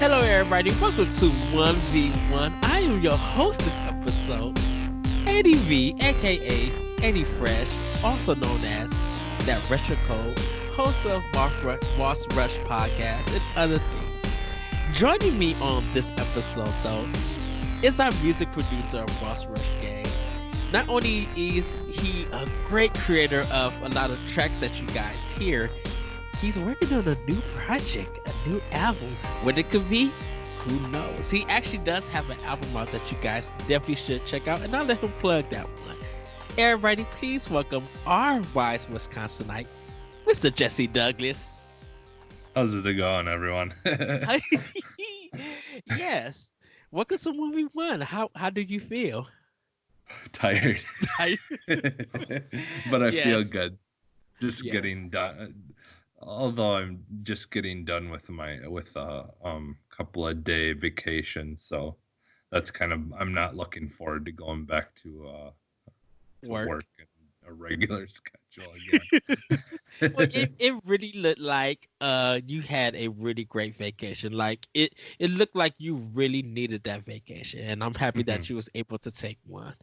Hello, everybody. Welcome to 1v1. I am your host this episode, Eddie V, aka Eddie Fresh, also known as that Retro Code, host of Boss Rush podcast and other things. Joining me on this episode, though, is our music producer of Boss Rush Gang. Not only is he a great creator of a lot of tracks that you guys hear, he's working on a new project, a new album. What it could be, who knows? He actually does have an album out that you guys definitely should check out, and I'll let him plug that one. Everybody, please welcome our wise Wisconsinite, Mr. Jesse Douglas. How's it going, everyone? Yes. Welcome to 1v1. How do you feel? Tired. Tired? But I Yes. feel good. Just Yes. getting done. Although I'm just getting done with a couple of day vacation, so that's I'm not looking forward to going back to work and a regular schedule again. Well, it really looked like you had a really great vacation. Like it looked like you really needed that vacation, and I'm happy that you was able to take one.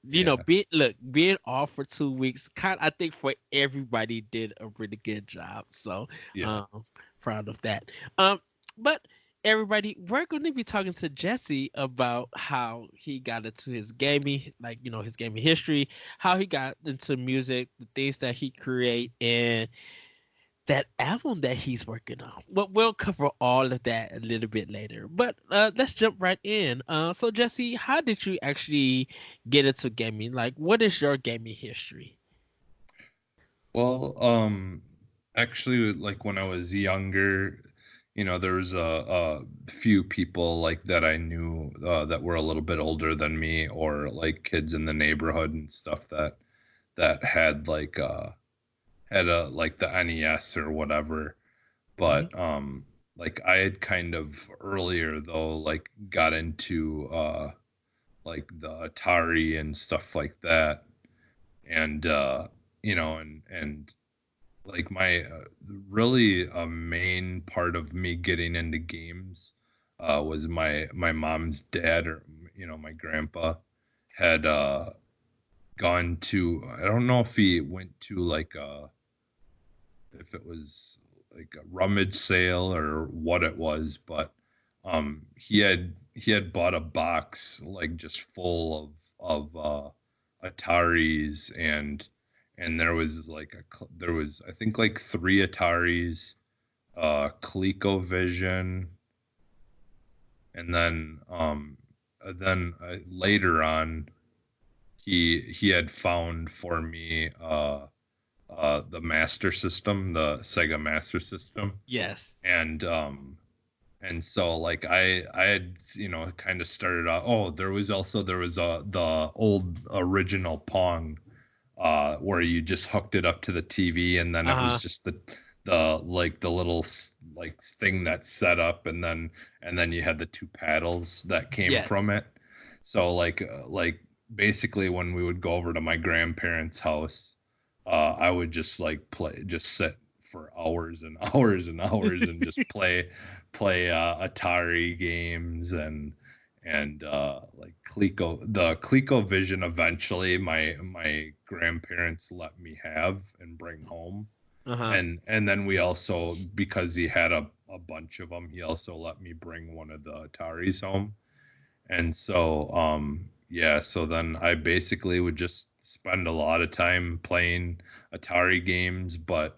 You know, being off for 2 weeks, I think for everybody did a really good job. So Yeah. proud of that. But everybody, we're going to be talking to Jesse about how he got into his gaming, like his gaming history, how he got into music, the things that he create, and that album that he's working on. Well, we'll cover all of that a little bit later. But let's jump right in. So Jesse, how did you actually get into gaming? Like, what is your gaming history? Well, actually, like when I was younger, there was a few people like that I knew that were a little bit older than me, or like kids in the neighborhood and stuff that had like like the NES or whatever. But like I had kind of earlier though like got into like the Atari and stuff like that, and and like my really a main part of me getting into games was my mom's dad, or my grandpa had gone to, I don't know if he went to like if it was like a rummage sale or what it was, but he had bought a box like just full of Ataris, and there was I think like 3 Ataris, ColecoVision, and then later on he had found for me the Master System, the Sega Master System. Yes. And so like I had kind of started out. Oh, there was the old original Pong, where you just hooked it up to the TV, and then it was just the little like thing that set up, and then you had the 2 paddles that came from it. So like basically when we would go over to my grandparents' house, I would just sit for hours and hours and hours and just play Atari games and like the ColecoVision. Eventually my grandparents let me have and bring home. And then we also, because he had a bunch of them, he also let me bring one of the Ataris home. And so so then I basically would just spend a lot of time playing Atari games, but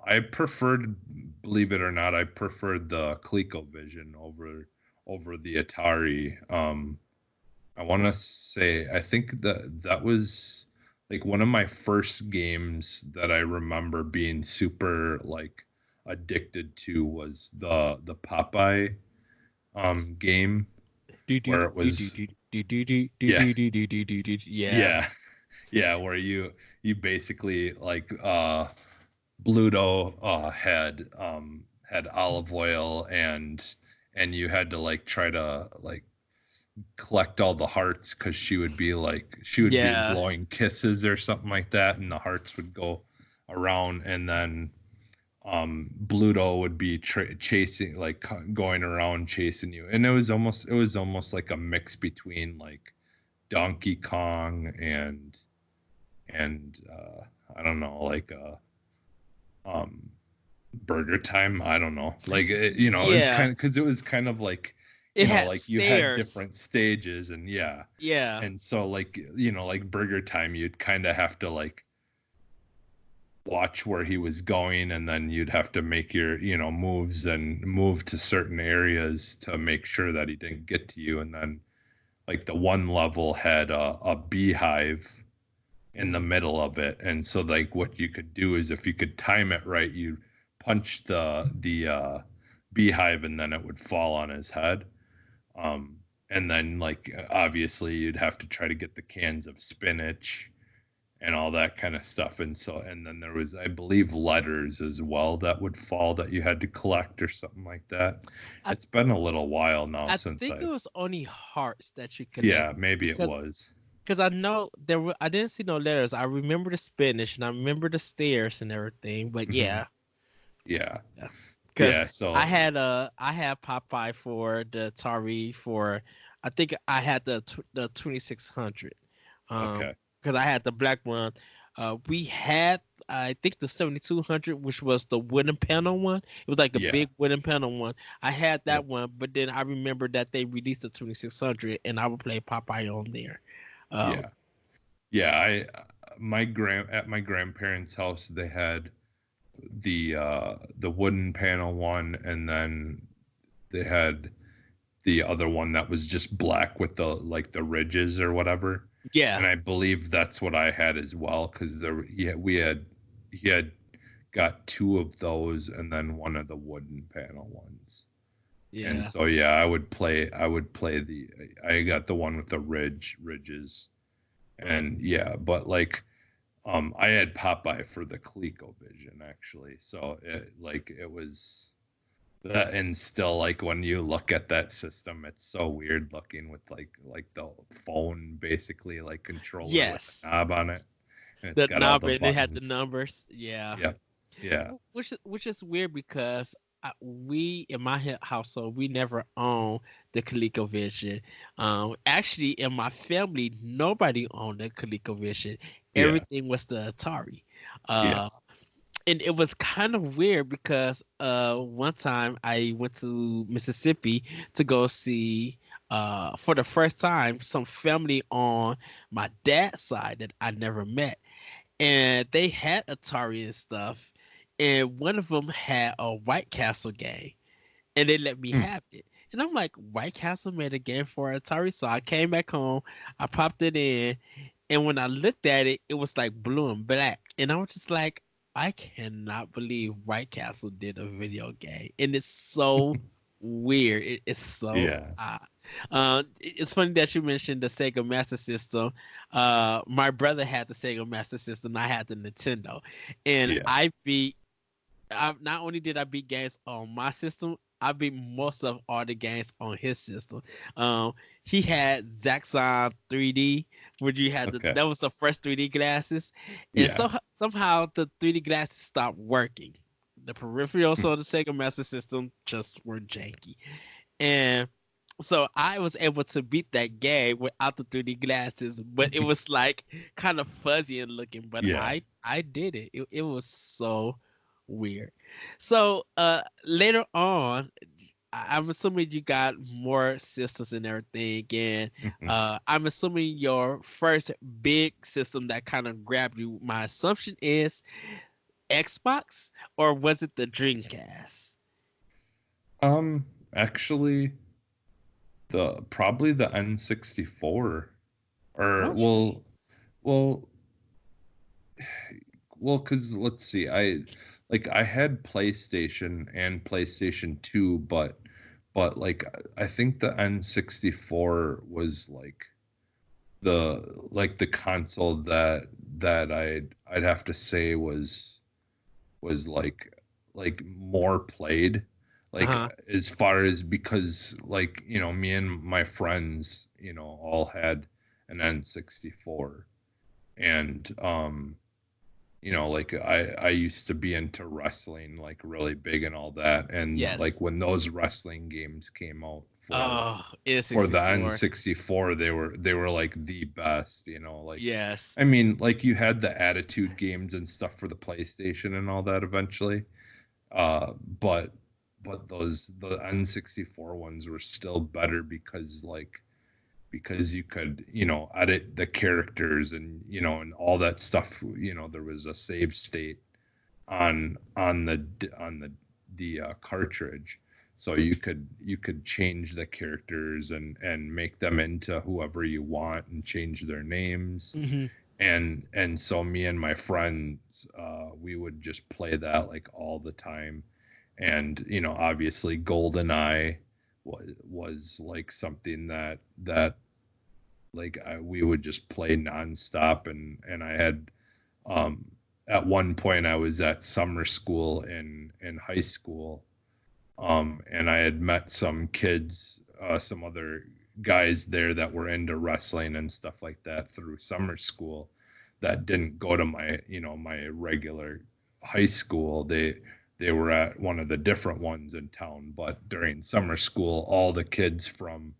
I preferred, believe it or not, I preferred the ColecoVision over the Atari. I want to say, I think that was like one of my first games that I remember being super like addicted to was the Popeye game, where it was where you basically like Bluto had olive oil, and you had to like try to like collect all the hearts, because she would be blowing kisses or something like that, and the hearts would go around, and then Bluto would be chasing, like going around chasing you, and it was almost like a mix between like Donkey Kong and I don't know, like um Burger Time. I don't know, like it was Yeah, kind of, because it was kind of like, it had like you had stairs. different stages, and yeah, Yeah, and so like like Burger Time, you'd kind of have to like watch where he was going, and then you'd have to make your moves and move to certain areas to make sure that he didn't get to you. And then like the one level had a beehive in the middle of it, and so like what you could do is, if you could time it right, you punch the beehive, and then it would fall on his head. And then like obviously you'd have to try to get the cans of spinach and all that kind of stuff. And so, and then there was, I believe, letters as well that would fall that you had to collect or something like that. I It's been a little while now I since think it I've, was only hearts that you collect yeah, maybe it because was. I know there were I didn't see no letters. I remember the Spanish and I remember the stairs and everything. But Hmm. yeah, Yeah. yeah. Because Yeah. So, I had Popeye for the Atari for I think I had the 2600. okay. Because I had the black one. We had I think the 7200, which was the wooden panel one. It was like a Yeah. big wooden panel one. I had that Yep. one, but then I remember that they released the 2600, and I would play Popeye on there. Um, Yeah. Yeah. At my grandparents' house, they had the wooden panel one, and then they had the other one that was just black with the like the ridges or whatever. yeah, And I believe that's what I had as well, because he had got two of those, and then one of the wooden panel ones. And yeah. so yeah, I would play I got the one with the ridges. And yeah, but like I had Popeye for the ColecoVision actually. So it was that. And still, like when you look at that system, it's so weird looking with like the phone basically like controller with the Yes, knob on it, and it's the got all knob the and it had the buttons. numbers. Yeah, Yep. Yeah. which is weird because we in my household we never owned the ColecoVision. Actually, in my family, nobody owned the ColecoVision. Yeah. Everything was the Atari. Yeah. Uh, and it was kind of weird because one time I went to Mississippi to go see for the first time some family on my dad's side that I never met, and they had Atari and stuff, and one of them had a White Castle game, and they let me Hmm. have it. And I'm like, White Castle made a game for Atari, so I came back home, I popped it in, and when I looked at it, it was like blue and black, and I was just like, I cannot believe White Castle did a video game, and it's so weird. It's so Yeah. odd. It's funny that you mentioned the Sega Master System. My brother had the Sega Master System. I had the Nintendo, and Yeah. not only did I beat games on my system, I beat most of all the games on his system. Um, he had Zaxxon 3D, where you had Okay. that was the first 3D glasses, and Yeah. somehow the 3D glasses stopped working. The peripherals of the Sega Master System just were janky, and so I was able to beat that game without the 3D glasses, but it was like kind of fuzzy and looking. But Yeah. I did it. It was so weird. So later on, I'm assuming you got more systems and everything, and Mhm. I'm assuming your first big system that kind of grabbed you. My assumption is Xbox, or was it the Dreamcast? Actually, the probably the N64, or Okay. well, because let's see, I had PlayStation and PlayStation 2, but like I think the N64 was like the console that I'd have to say was like more played, Uh like huh. as far as, because like me and my friends all had an N64. And like I used to be into wrestling like really big and all that, and like Yes. when those wrestling games came out Oh, for the N64. N64, they were like the best, like Yes. I mean, like you had the Attitude games and stuff for the PlayStation and all that eventually. Uh but the N64 ones were still better because you could, edit the characters and, and all that stuff, there was a save state on the cartridge, so you could change the characters and make them into whoever you want and change their names. Hmm. And so me and my friends, we would just play that like all the time. And obviously GoldenEye was like something that like we would just play nonstop. And I had, um at one point I was at summer school in high school, and I had met some kids, some other guys there that were into wrestling and stuff like that through summer school that didn't go to my regular high school. They were at one of the different ones in town, but during summer school, all the kids from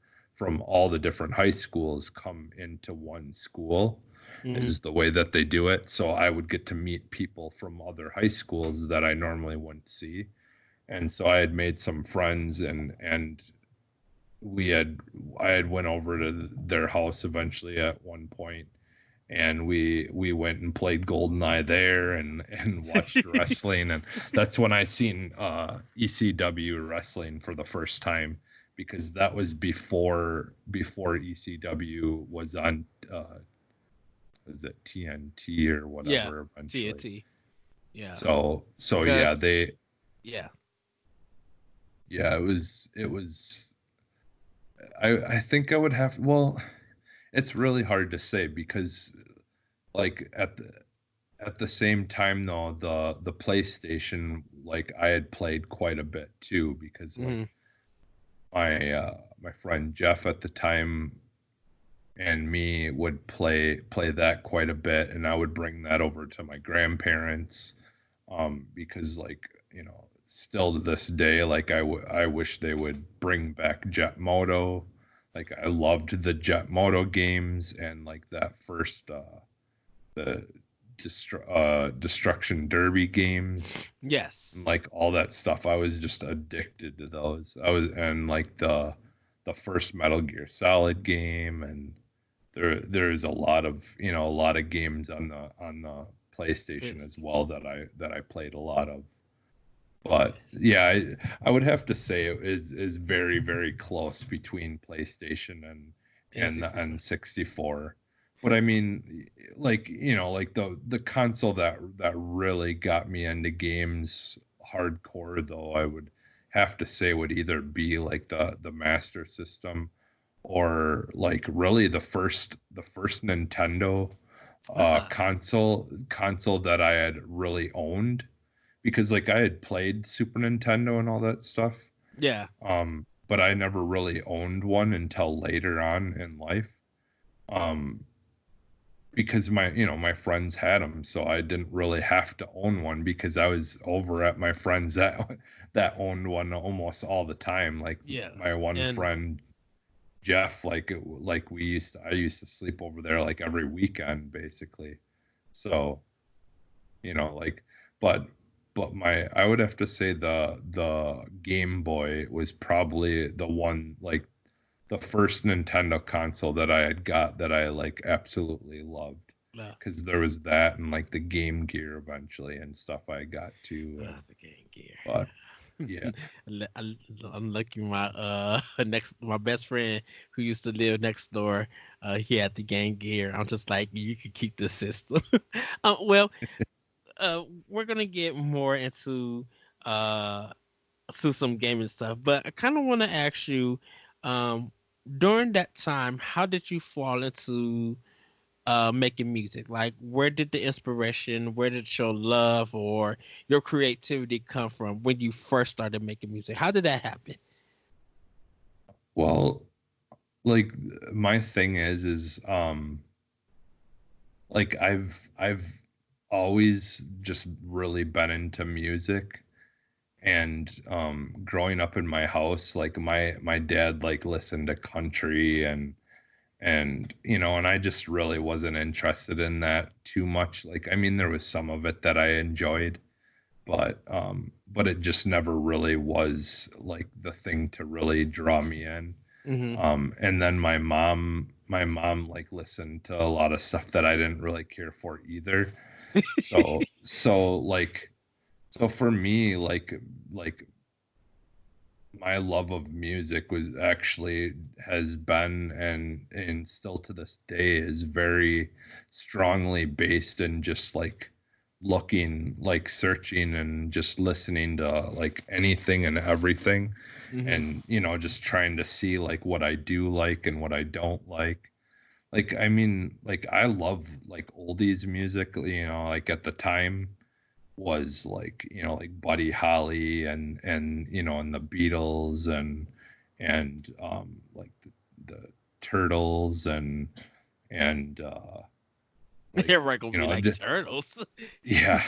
all the different high schools come into one school, Hmm. is the way that they do it. So I would get to meet people from other high schools that I normally wouldn't see. And so I had made some friends, and we had I had went over to their house eventually at one point, and we went and played GoldenEye there and watched wrestling. And that's when I seen ECW wrestling for the first time, because that was before ECW was on, was it TNT or Yeah. whatever eventually. TNT. Yeah. So yeah, Because yeah. it was I think I would have, well, it's really hard to say because like at the same time though, the PlayStation, like I had played quite a bit too, because like Hmm. my friend Jeff at the time and me would play that quite a bit, and I would bring that over to my grandparents, because like, still to this day, like I wish they would bring back Jet Moto. Like I loved the Jet Moto games, and like that first, the Destruction Derby games, and Yes. like all that stuff. I was just addicted to those. I was, and like the first Metal Gear Solid game. And there's a lot of games on the PlayStation It's as well that I played a lot of. But yes. yeah, I would have to say it is very, very close between PlayStation and the N64. N64. But I mean, like, like the console that really got me into games hardcore, though, I would have to say would either be like the Master System, or like really the first Nintendo Ah, console that I had really owned, because like I had played Super Nintendo and all that stuff, yeah. but I never really owned one until later on in life, um, because my friends had them, so I didn't really have to own one, because I was over at my friends that owned one almost all the time. Like Yeah. my one And friend Jeff, like I used to sleep over there like every weekend basically. So, like, but I would have to say the Game Boy was probably the one, like the first Nintendo console that I had got that I like absolutely loved, uh, because there was that and like the Game Gear eventually and stuff I got too. And the Game but Gear. yeah. I'm lucky my next my best friend who used to live next door, he had the Game Gear. I'm just like, you could keep the system. Well, we're gonna get more uh into some gaming stuff, but I kind of want to ask you, um, during that time, how did you fall into making music? Like, where did the inspiration, where did your love or your creativity come from when you first started making music? How did that happen? Well, like my thing is like I've always just really been into music. And growing up in my house, like my dad like listened to country and and I just really wasn't interested in that too much. Like, I mean, there was some of it that I enjoyed, but it just never really was like the thing to really draw me in. Mm-hmm. And then my mom like listened to a lot of stuff that I didn't really care for either. So for me, like my love of music was actually has been and still to this day is very strongly based in just like looking, like searching and just listening to like anything and everything, Mm-hmm. and just trying to see like what I do like and what I don't like. Like, I mean, like I love like oldies music, like at the time was like like Buddy Holly and the Beatles and like the Turtles and like Everybody gonna be like just, turtles. yeah,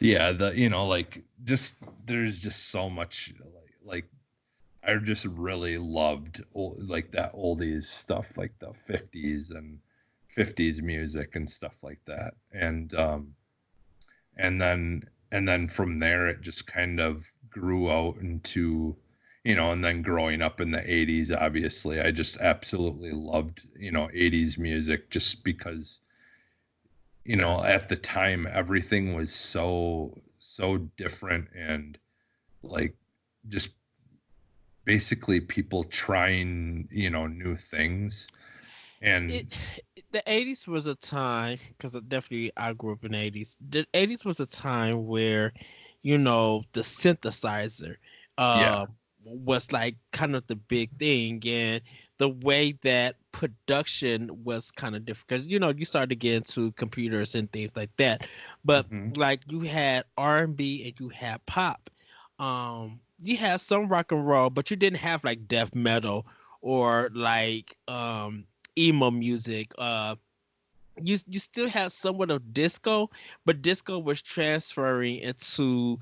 yeah, the like just there's just so much like I just really loved like that oldies stuff, like the 50s and 50s music and stuff like that. And then from there it just kind of grew out into and then growing up in the 80s, obviously I just absolutely loved 80s music, just because at the time everything was so different, and like just basically people trying new things. And it the 80s was a time, because definitely I grew up in the 80s. The 80s was a time where the synthesizer yeah. uh was like kind of the big thing, and the way that production was kind of different, because you started to get into computers and things like that. But Hmm. like you had R&B and you had pop. You had some rock and roll, but you didn't have like death metal or like emo music. You still had somewhat of disco, but disco was transferring into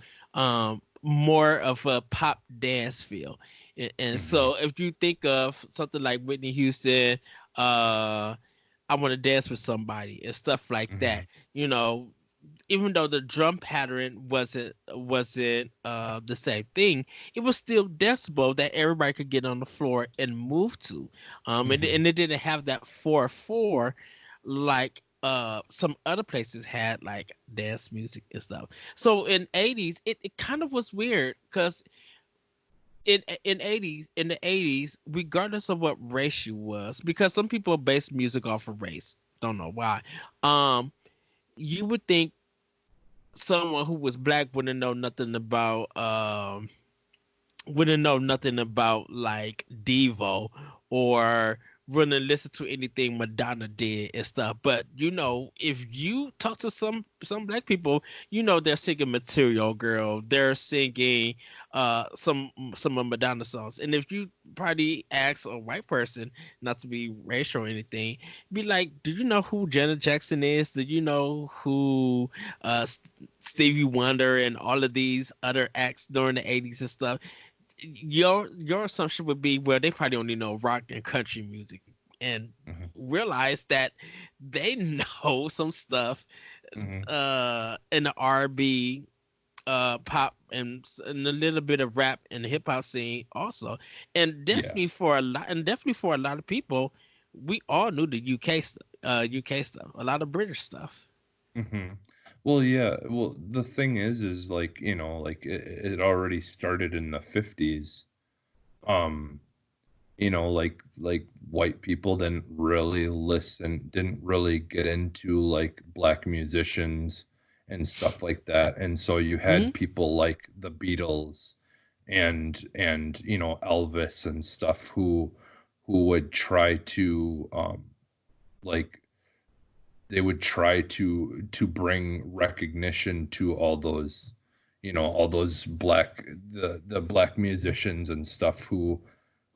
more of a pop dance feel. And Hmm. so if you think of something like Whitney Houston, uh I want to dance with somebody and stuff like that, Hmm. you know, even though the drum pattern wasn't the same thing, it was still decibel that everybody could get on the floor and move to. Hmm. And it didn't have that 4/4 like some other places had, like dance music and stuff. So in 80s it kind of was weird, because in the 80s, regardless of what race you was, because some people base music off of race, don't know why, um you would think someone who was black wouldn't know nothing about like Devo, or wouldn't listen to anything Madonna did and stuff. But if you talk to some black people, they're singing Material Girl, they're singing some of Madonna songs. And if you probably ask a white person, not to be racial or anything, be like, do you know who Janet Jackson is? Do you know who Stevie Wonder and all of these other acts during the 80s and stuff? Your assumption would be, well, they probably only know rock and country music, and Hmm. realize that they know some stuff Hmm. in the R&B, pop, and a little bit of rap in the hip hop scene also. And Yeah. definitely for a lot of people, we all knew the UK stuff, a lot of British stuff. Hmm. Well, yeah. Well, the thing is like, like it already started in the 50s. Um, like white people didn't really get into like black musicians and stuff like that. And so you Hmm. had people like the Beatles and Elvis and stuff who would try to like they would try to bring recognition to all those the black musicians and stuff who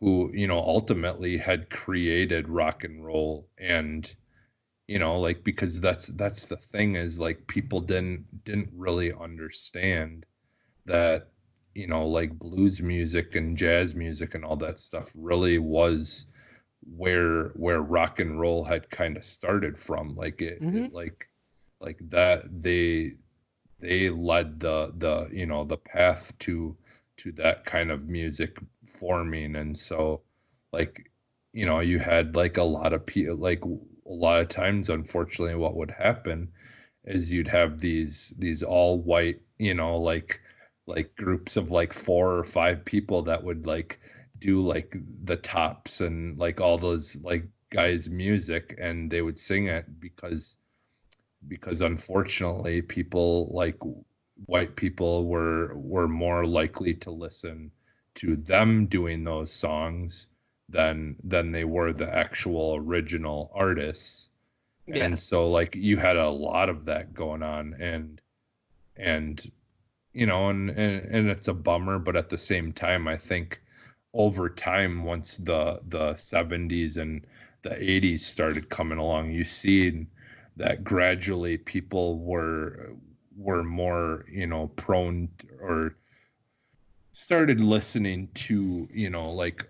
ultimately had created rock and roll, like because that's the thing is like people didn't really understand that like blues music and jazz music and all that stuff really was where rock and roll had kind of started from. Like Mm-hmm. like that they led the path to that kind of music forming. And so like you had like a lot of people, like a lot of times unfortunately what would happen is you'd have these all white, like groups of like 4 or 5 people that would like do like the tops and like all those like guys music, and they would sing it because unfortunately people like white people were more likely to listen to them doing those songs than they were the actual original artists. And Yes. so like you had a lot of that going on, and and it's a bummer, but at the same time I think over time, once the 70s and the 80s started coming along, you see that gradually people were more prone or started listening to like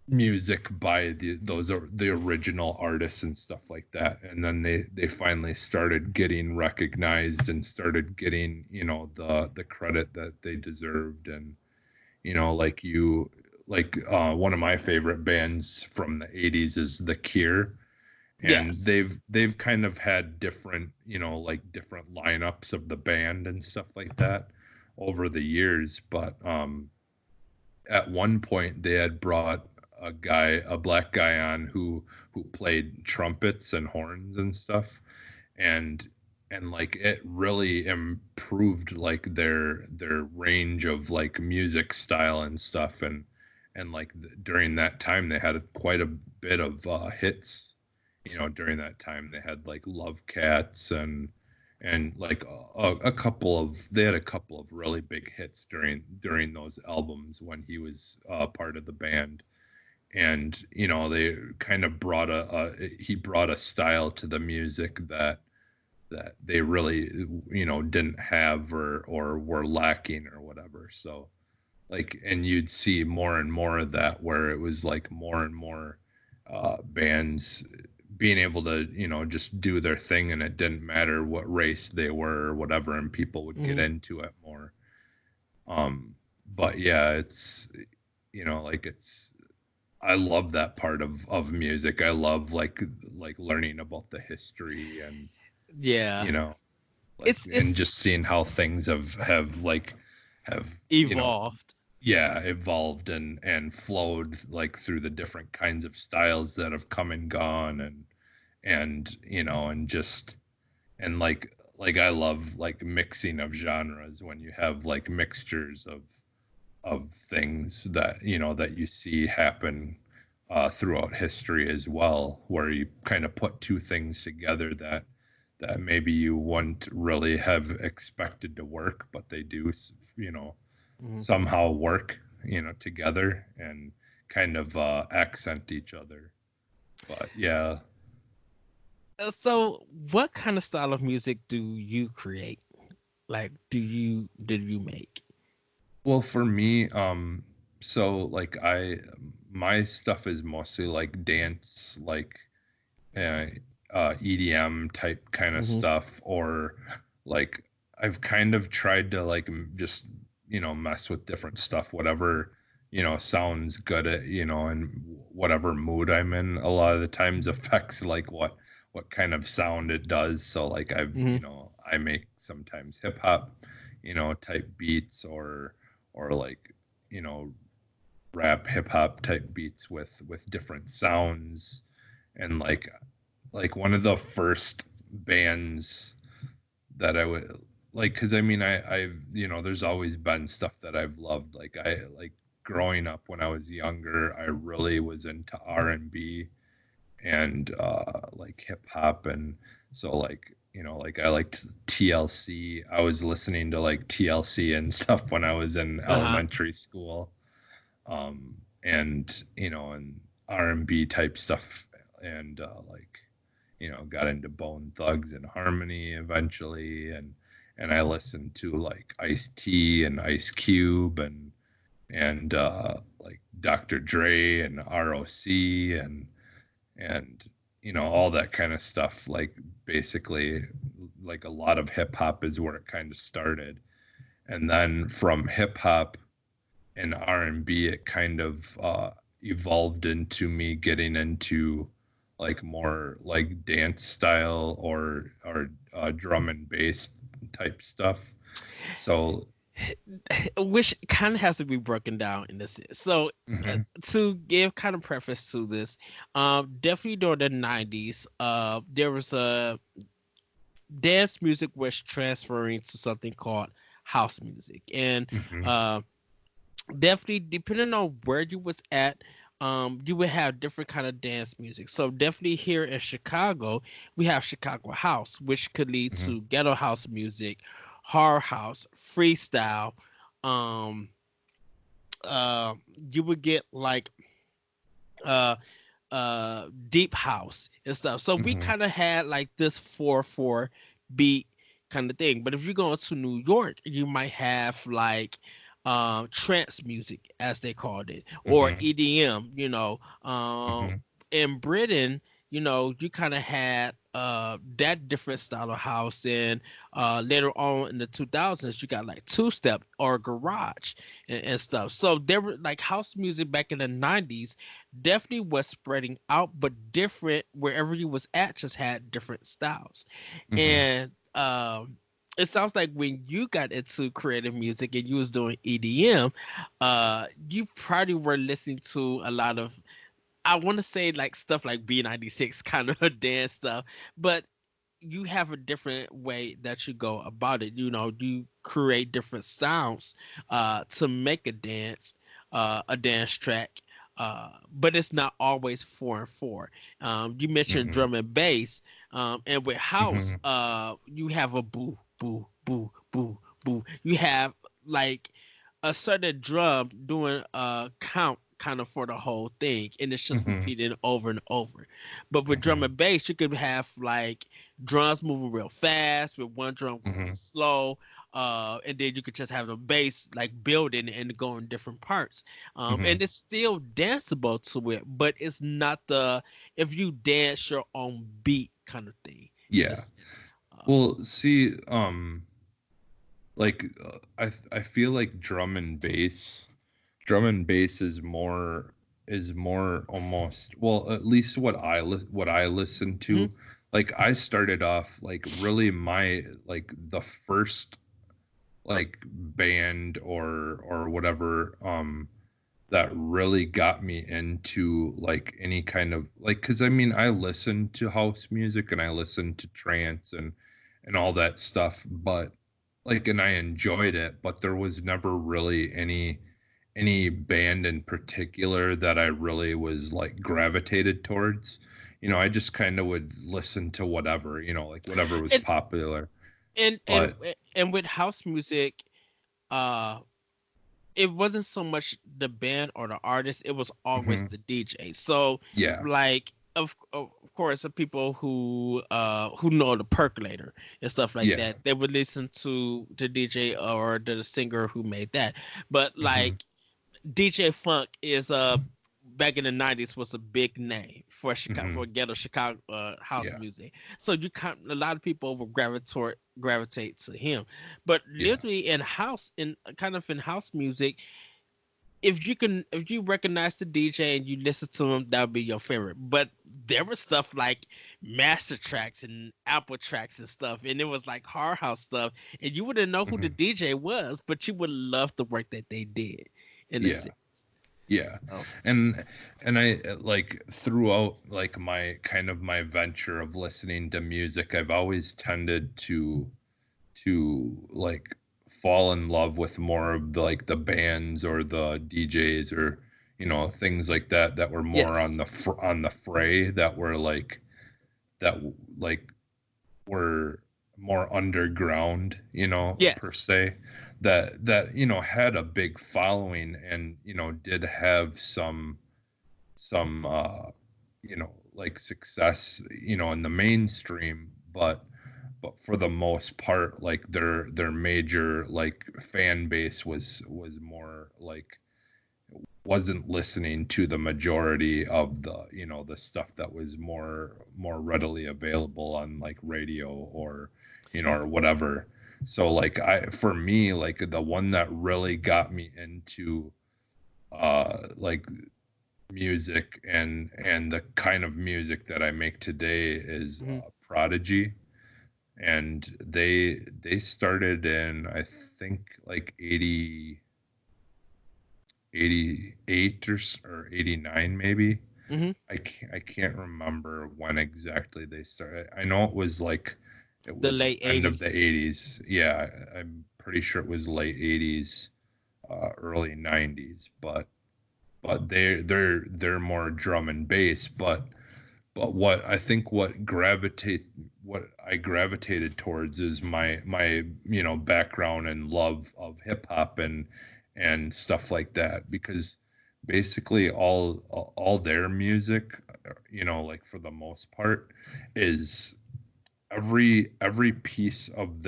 music by those are the original artists and stuff like that, and then they finally started getting recognized and started getting the credit that they deserved. And like one of my favorite bands from the 80s is The Cure, and Yes. they've kind of had different like different lineups of the band and stuff like that over the years. But at one point they had brought a black guy on who played trumpets and horns and stuff, and like it really improved like their range of like music style and stuff. And like during that time they had quite a bit of hits. During that time they had like Love Cats and like a couple of they had a couple of really big hits during those albums when he was part of the band. And they kind of brought he brought a style to the music that they really didn't have or were lacking or whatever. So like, and you'd see more and more of that where it was like more and more bands being able to just do their thing, and it didn't matter what race they were or whatever, and people would get Mm-hmm. into it more. um but yeah, it's like it's I love that part of music. I love like learning about the history and Yeah. you know like and It's just seeing how things have like have evolved. yeah, evolved and flowed like through the different kinds of styles that have come and gone. And and just and like I love like mixing of genres when you have like mixtures of things that that you see happen throughout history as well, where you kind of put two things together that maybe you wouldn't really have expected to work, but they do, Mhm. somehow work, together and kind of accent each other. But yeah, So, what kind of style of music do you create? Like, did you make? well, for me, so like my stuff is mostly like dance, like uh, EDM type kind of Hmm. stuff, or like I've kind of tried to like just mess with different stuff, whatever sounds good at and whatever mood I'm in. A lot of the times affects like what kind of sound it does. So like Hmm. I make sometimes hip hop type beats, or like you know rap hip hop type beats with different sounds. And like one of the first bands that I would like, because I mean I've there's always been stuff that I've loved. Like I like growing up when I was younger, I really was into R&B and like hip hop. And so like like I liked TLC. I was listening to like TLC and stuff when I was in Uh-huh. elementary school. And and R&B type stuff. And like got into Bone Thugs and Harmony eventually, and I listened to like Ice-T and Ice Cube and like Dr. Dre and ROC and all that kind of stuff. Like basically, like a lot of hip hop is where it kind of started, and then from hip hop and R&B, it kind of evolved into me getting into like more like dance style or drum and bass type stuff. So which kind of has to be broken down in this. So mhm, to give kind of preface to this, definitely during the 90s, there was a dance music was transferring to something called house music, and mhm, uh, definitely depending on where you was at, you would have different kind of dance music. So definitely here in Chicago, we have Chicago house, which could lead mhm, to ghetto house music, horror house, freestyle. Um, uh, you would get like uh deep house and stuff. So we mhm, kind of had like this 4/4 beat kind of thing. But if you go to New York, you might have like trance music as they called it, or mhm, EDM, mhm, in Britain, you kind of had that different style of house. And later on in the 2000s, you got like two step or garage and stuff. So there were like house music back in the 90s definitely was spreading out, but different wherever you was at, just had different styles. mhm, And it sounds like when you got into creative music and you was doing EDM, you probably were listening to a lot of, I want to say like stuff like B96 kind of dance stuff, but you have a different way that you go about it. You create different sounds to make a dance track. But it's not always 4/4. You mentioned mhm, drum and bass, and with house, mhm, you have a boo, boo, boo, boo, boo. You have like a certain drum doing a count kind of for the whole thing, and it's just mhm, repeated over and over. But with drum mhm, and bass, you could have like drums moving real fast with one drum going mhm, slow, and then you could just have the bass like building and going different parts, and mhm. it's still danceable to it, but it's not the if you dance your own beat kind of thing in a Yeah. sense. Well, see, like I feel like drum and bass is more almost, well, at least what I listen Mhm. to. Like I started off like really my like the first like band or whatever that really got me into like any kind of like, because I mean I listened to house music and I listened to trance and all that stuff, but like, and I enjoyed it, but there was never really any band in particular that I really was like gravitated towards. I just kind of would listen to whatever, like whatever was and popular. and and But and with house music, uh it wasn't so much the band or the artist, it was always mhm, the DJ. So yeah, like of course the people who know the percolator and stuff like yeah, that, they would listen to the DJ or the singer who made that. But mhm, like DJ Funk is back in the 90s was a big name for Chicago, for mhm, ghetto Chicago house yeah, music. So you can a lot of people will gravitate to him. But yeah, literally in house, in kind of in house music, if you recognize the DJ and you listen to him, that would be your favorite. But there was stuff like master tracks and Apple tracks and stuff, and it was like hard house stuff, and you wouldn't know who the mhm, DJ was, but you would love the work that they did in a yeah. sense. Yeah. So And I like throughout like my kind of my venture of listening to music, I've always tended to like fall in love with more of the like the bands or the DJs or things like that that were more on yes, on the fray, that were that like were more underground, per yes, se, that had a big following and did have some like success, in the mainstream, but for the most part, like their major like fan base was more like wasn't listening to the majority of the the stuff that was more readily available on like radio or or whatever. So like for me, like the one that really got me into like music and the kind of music that I make today is Hmm. Prodigy. And they started in, I think, like 88 or 89 maybe. Hmm. I can't remember when exactly they started. I know it The was late end of the 80s. 80s. Yeah, I'm pretty sure it was late 80s, early 90s. But they're more drum and bass. But what I think what I gravitated towards is my background and love of hip hop and stuff like that, because basically all their music, like for the most part, is every piece of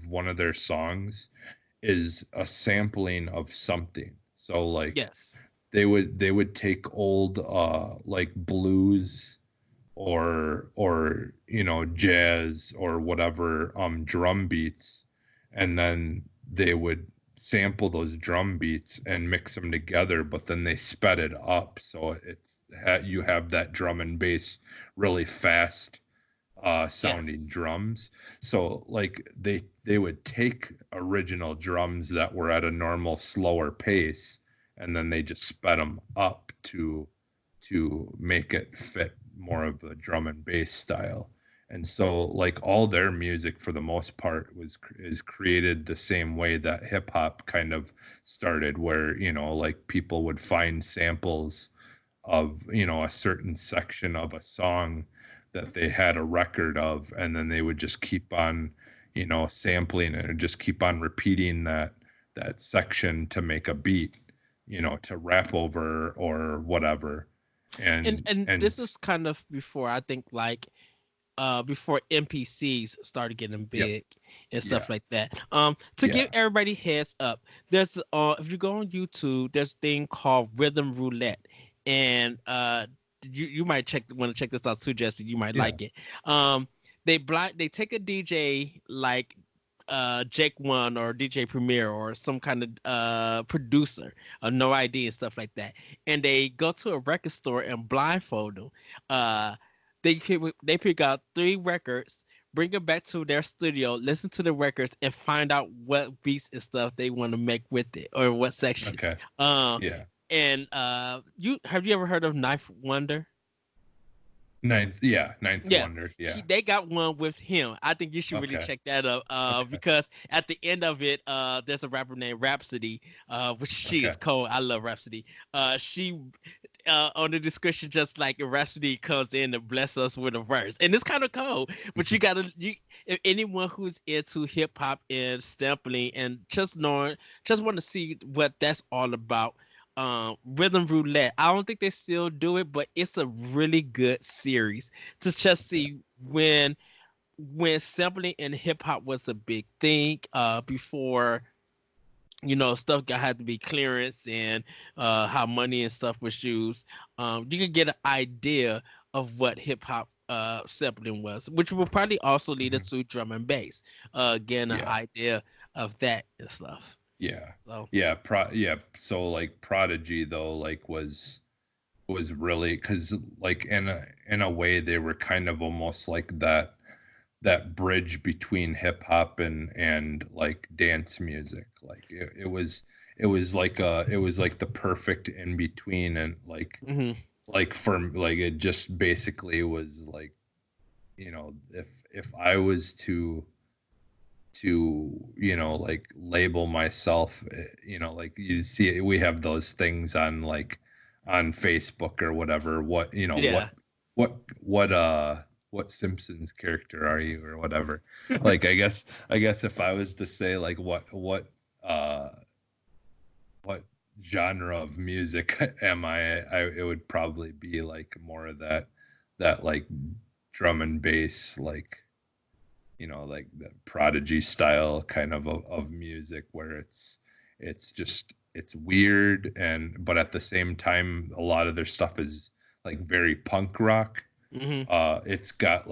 one of their songs is a sampling of something. So like Yes. they would take old like blues or jazz or whatever drum beats, and then they would sample those drum beats and mix them together, but then they sped it up so you have that drum and bass really fast sounding Yes. drums. So like they would take original drums that were at a normal slower pace, and then they just sped them up to make it fit more of a drum and bass style. And so like all their music for the most part is created the same way that hip hop kind of started, where like people would find samples of a certain section of a song that they had a record of, and then they would just keep on sampling it and just keep on repeating that section to make a beat, to rap over or whatever. And and and and this is kind of before, I think, like before NPCs started getting yep, big and yeah, stuff like that. To give yeah, everybody heads up, there's if you go on YouTube, there's a thing called Rhythm Roulette, and you might want to check this out too, Jesse. You might yeah, like it. They take a DJ like Jake One or DJ Premier or some kind of producer, No ID and stuff like that, and they go to a record store and blindfold them. They pick out 3 records, bring them back to their studio, listen to the records, and find out what beats and stuff they want to make with it or what section. okay, Um, yeah. and you ever heard of Knife Wonder? Ninth Yeah, Wonder, yeah. they got one with him. I think you should really Okay, check that up. okay, Because at the end of it, there's a rapper named Rhapsody, which she is okay. cold. I love Rhapsody. She on the description, just like Rhapsody comes in to bless us with a verse, and it's kind of cold. But if anyone who's into hip hop and sampling and just want to see what that's all about. Rhythm Roulette. I don't think they still do it, but it's a really good series to just Okay. see when sampling in hip hop was a big thing. Before stuff had to be clearance and how money and stuff was used. You could get an idea of what hip hop sampling was, which will probably also lead Mhm. us to drum and bass. Again, an Yeah. idea of that and stuff. Yeah. So Yeah. So like Prodigy though, like was really, because like in a way they were kind of almost like that bridge between hip hop and like dance music. Like it was like the perfect in between, and mhm. like for like it just basically was like, if I was to like label myself, like you see we have those things on like on Facebook or whatever, what Yeah. what Simpsons character are you or whatever. Like I guess if I was to say like uh what genre of music am I, it would probably be like more of that that like drum and bass, like, you know, like the Prodigy style kind of music where it's just it's weird, and but at the same time a lot of their stuff is like very punk rock. Hmm. It's got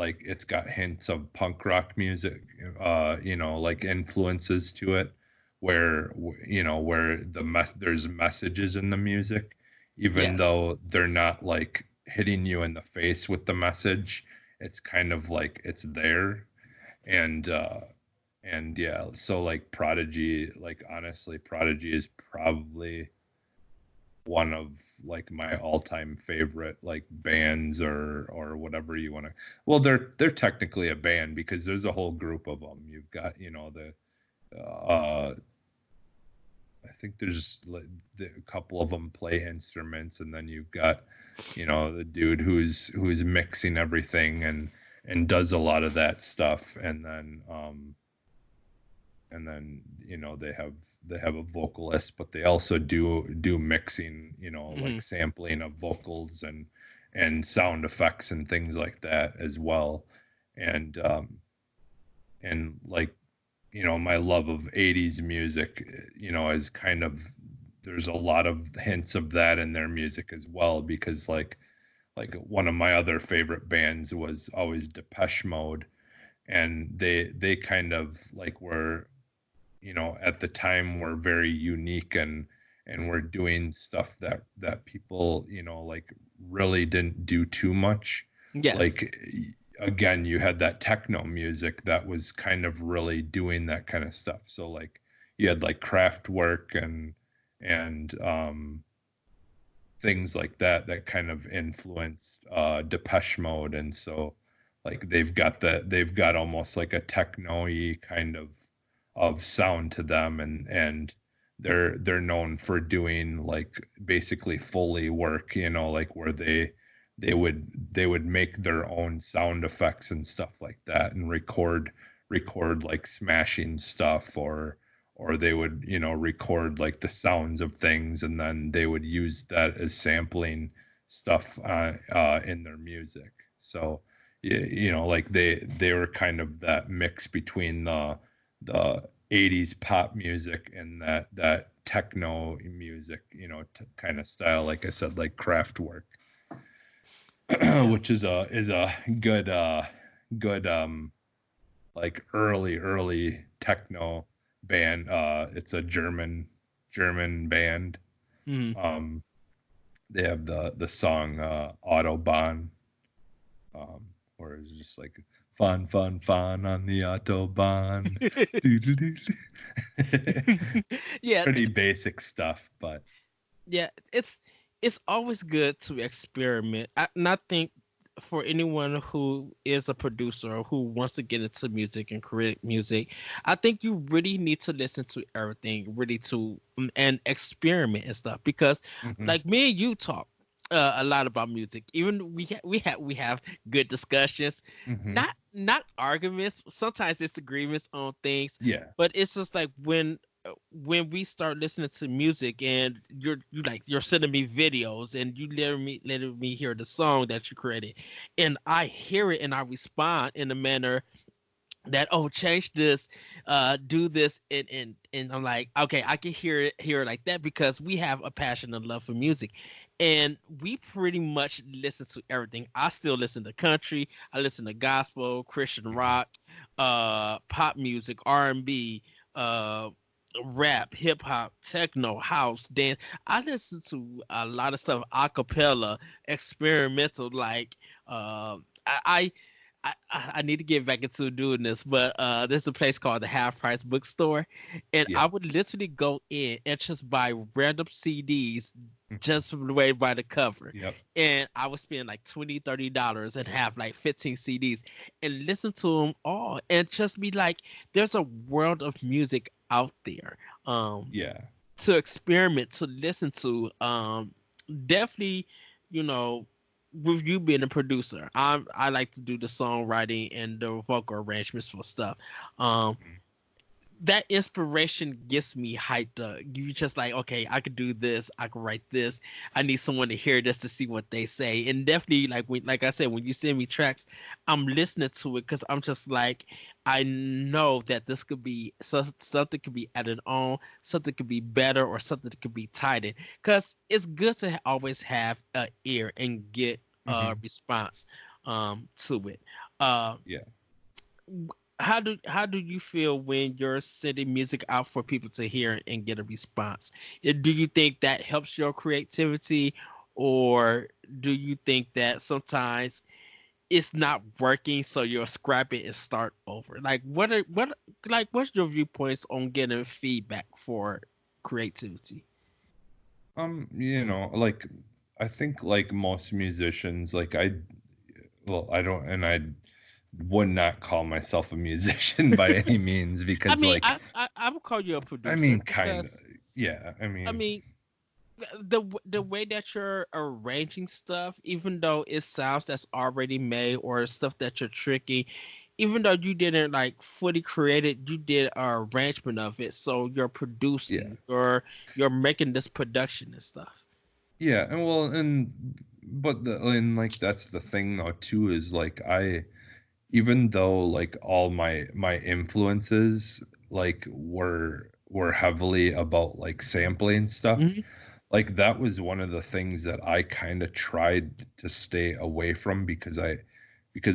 hints of punk rock music, you know, like influences to it, where you know where there's messages in the music, even Yes. though they're not like hitting you in the face with the message. It's kind of like it's there, and yeah, so like Prodigy, like honestly, Prodigy is probably one of like my all-time favorite like bands or whatever you want to. Well, they're technically a band because there's a whole group of them. You've got, you know, the I think there's like a couple of them play instruments, and then you've got, you know, the dude who's mixing everything and does a lot of that stuff, and then you know they have a vocalist, but they also do mixing, you know, Hmm. like sampling of vocals and sound effects and things like that as well. And and like, you know, my love of 80s music, you know, is kind of, there's a lot of hints of that in their music as well, because like one of my other favorite bands was always Depeche Mode, and they kind of like were, you know, at the time were very unique, and were doing stuff that people, you know, like really didn't do too much. Yes. Like again, you had that techno music that was kind of really doing that kind of stuff. So like you had like Kraftwerk and things like that that kind of influenced Depeche Mode, and so like they've got almost like a techno-y kind of sound to them, and they're known for doing like basically Foley work, you know, like where they would make their own sound effects and stuff like that, and record like smashing stuff, or they would, you know, record like the sounds of things, and then they would use that as sampling stuff in their music. So you know, like they were kind of that mix between the 80s pop music and that techno music, you know, kind of style, like I said, like Kraftwerk. Yeah. Which is a good good like early techno band. It's a German band. Hmm. Um, they have the song Autobahn, where it's just like fun on the Autobahn. Yeah. Pretty basic stuff, but Yeah, it's always good to experiment. And I think for anyone who is a producer or who wants to get into music and create music, I think you really need to listen to everything, really to and experiment and stuff. Because mhm, like me and you talk a lot about music. Even we have good discussions, mhm, not arguments, sometimes disagreements on things, yeah, but it's just like when we start listening to music and you're sending me videos and you letting me hear the song that you created, and I hear it and I respond in a manner that, oh, change this, do this, and I'm like, okay, I can hear it like that because we have a passion and love for music, and we pretty much listen to everything. I still listen to country, I listen to gospel, Christian mhm, rock, pop music, R&B, uh rap, hip hop, techno, house, dance. I listen to a lot of stuff, acapella, experimental. Like, I need to get back into doing this, but there's a place called the Half Price Bookstore, and yeah, I would literally go in and just buy random CDs mhm, just from the way by the cover, yep, and I would spend like $20-$30 and have like 15 CDs and listen to them all, and just be like, there's a world of music out there, yeah, to experiment, to listen to. Definitely, you know, with you being a producer, I like to do the songwriting and the vocal arrangements for stuff. Um, mhm, that inspiration gets me hyped up. You just like, okay, I could do this, I could write this. I need someone to hear this to see what they say. And definitely, like I said, when you send me tracks, I'm listening to it because I'm just like, I know that this could be something could be added on, something could be better, or something that could be tightened. Because it's good to always have an ear and get a Hmm. response to it. Uh, Yeah. how do you feel when you're sending music out for people to hear and get a response? Do you think that helps your creativity, or do you think that sometimes it's not working, so you'll scrap it and start over? What's your viewpoints on getting feedback for creativity? Like I think like most musicians, like I don't, and I would not call myself a musician by any means I because mean, like I would call you a I producer mean kind of, because yeah, I I mean, mean the way that you're arranging stuff, even though it sounds that's already made or stuff that you're tricking, even though you didn't like fully create it, you did a arrangement of it. So you're yeah. producing, you're making this production and stuff. Yeah, and well, and like that's the thing though too is like even though like all my influences like were heavily about like sampling stuff, Hmm. like that was one of the things that I kind of tried to stay away from because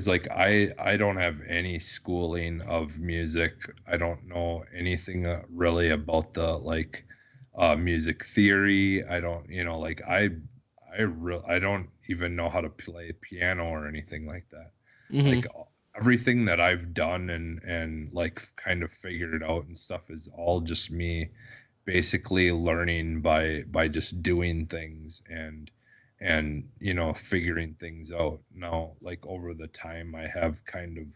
like I don't have any schooling of music. I don't know anything really about the like music theory. I don't, like I don't even know how to play piano or anything like that. Hmm. Like everything that I've done and like kind of figured out and stuff is all just me basically learning by just doing things and figuring things out. Now like over the time I have kind of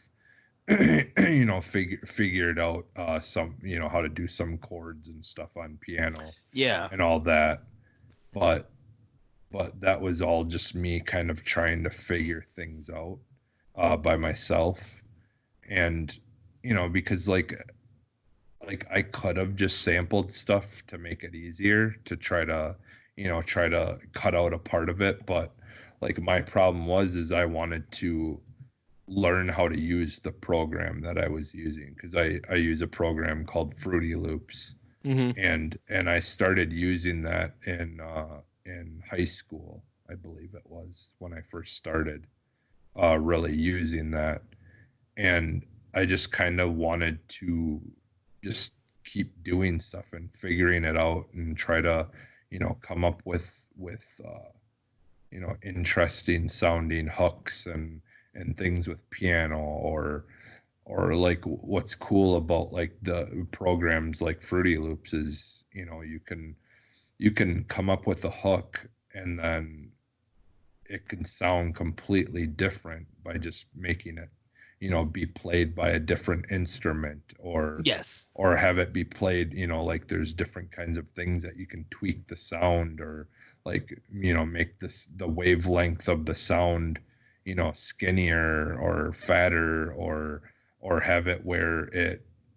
figured out some how to do some chords and stuff on piano Yeah. and all that, but that was all just me kind of trying to figure things out by myself. And because like I could have just sampled stuff to make it easier to try to cut out a part of it, but like my problem was is I wanted to learn how to use the program that I was using because I use a program called Fruity Loops, Hmm. and I started using that in high school, I believe it was when I first started really using that. And I just kind of wanted to just keep doing stuff and figuring it out and try to come up with interesting sounding hooks and things with piano or like what's cool about like the programs like Fruity Loops is you can come up with a hook and then it can sound completely different by just making it be played by a different instrument Yes. or have it be played like there's different kinds of things that you can tweak the sound or like make the wavelength of the sound skinnier or fatter or have it where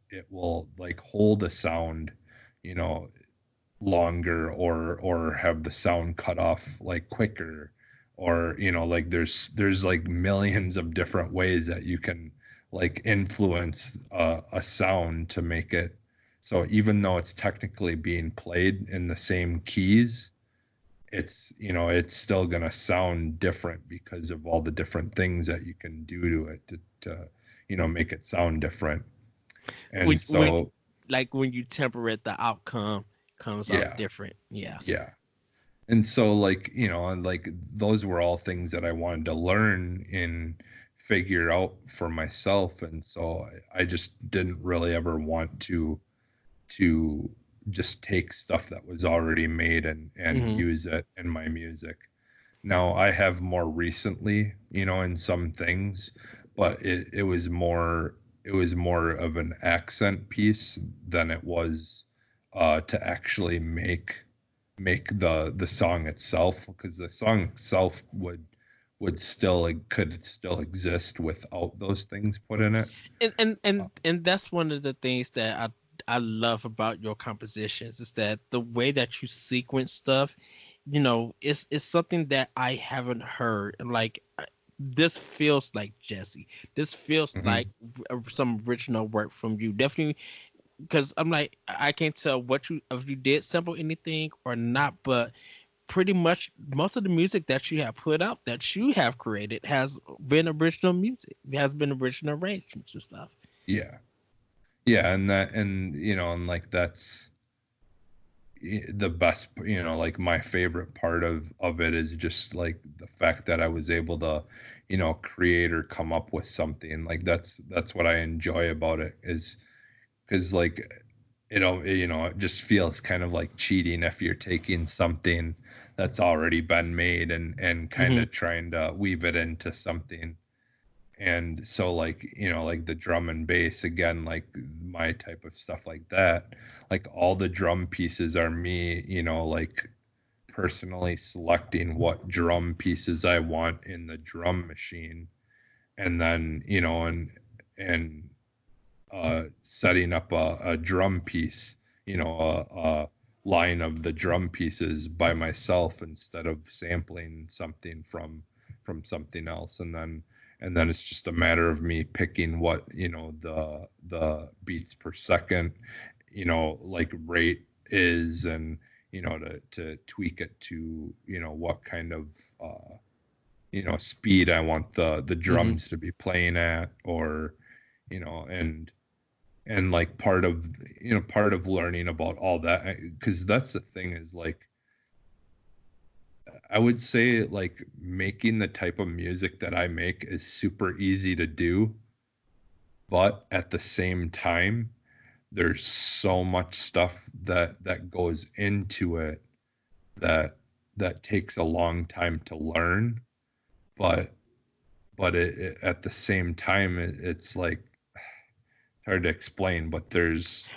it will like hold a sound you know longer or have the sound cut off like quicker or like there's like millions of different ways that you can like influence a sound to make it so even though it's technically being played in the same keys it's still going to sound different because of all the different things that you can do to it to make it sound different. And When so like when you temper it, the outcome comes out yeah, different. Yeah. yeah. And so like and like those were all things that I wanted to learn and figure out for myself. And so I just didn't really ever want to just take stuff that was already made and Hmm. use it in my music. Now I have more recently in some things, but it was more of an accent piece than it was to actually make the song itself because the song itself could still exist without those things put in it. And and Uh, and and that's one of the things that I love about your compositions is that the way that you sequence stuff, it's something that I haven't heard. Like this feels like Jesse. This feels Hmm. like some original work from you. Definitely, because I'm like I can't tell what you if you did sample anything or not, but pretty much most of the music that you have put out that you have created has been original music. It has been original arrangements and stuff. Yeah. Yeah, and like that's the best, like my favorite part of it is just like the fact that I was able to, create or come up with something. Like that's what I enjoy about it is because like it just feels kind of like cheating if you're taking something that's already been made and kind Hmm. of trying to weave it into something. And so like like the drum and bass again, like my type of stuff like that, like all the drum pieces are me, like personally selecting what drum pieces I want in the drum machine, and then and setting up a drum piece, a line of the drum pieces by myself instead of sampling something from something else. And then it's just a matter of me picking what the beats per second like rate is, and to tweak it to what kind of speed I want the Hmm. drums to be playing at, or and like part of learning about all that, because that's the thing is like I would say like making the type of music that I make is super easy to do, but at the same time there's so much stuff that goes into it that takes a long time to learn. But at the same time it's like hard to explain, but there's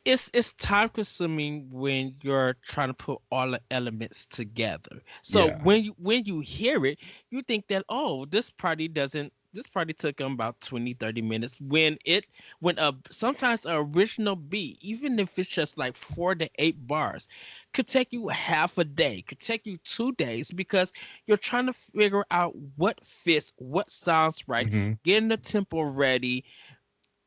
It's time consuming when you're trying to put all the elements together. So yeah. when you hear it, you think that, oh, this party took them about 20-30 minutes. When sometimes an original beat, even if it's just like 4 to 8 bars, could take you half a day, could take you 2 days, because you're trying to figure out what fits, what sounds right, Hmm. getting the tempo ready,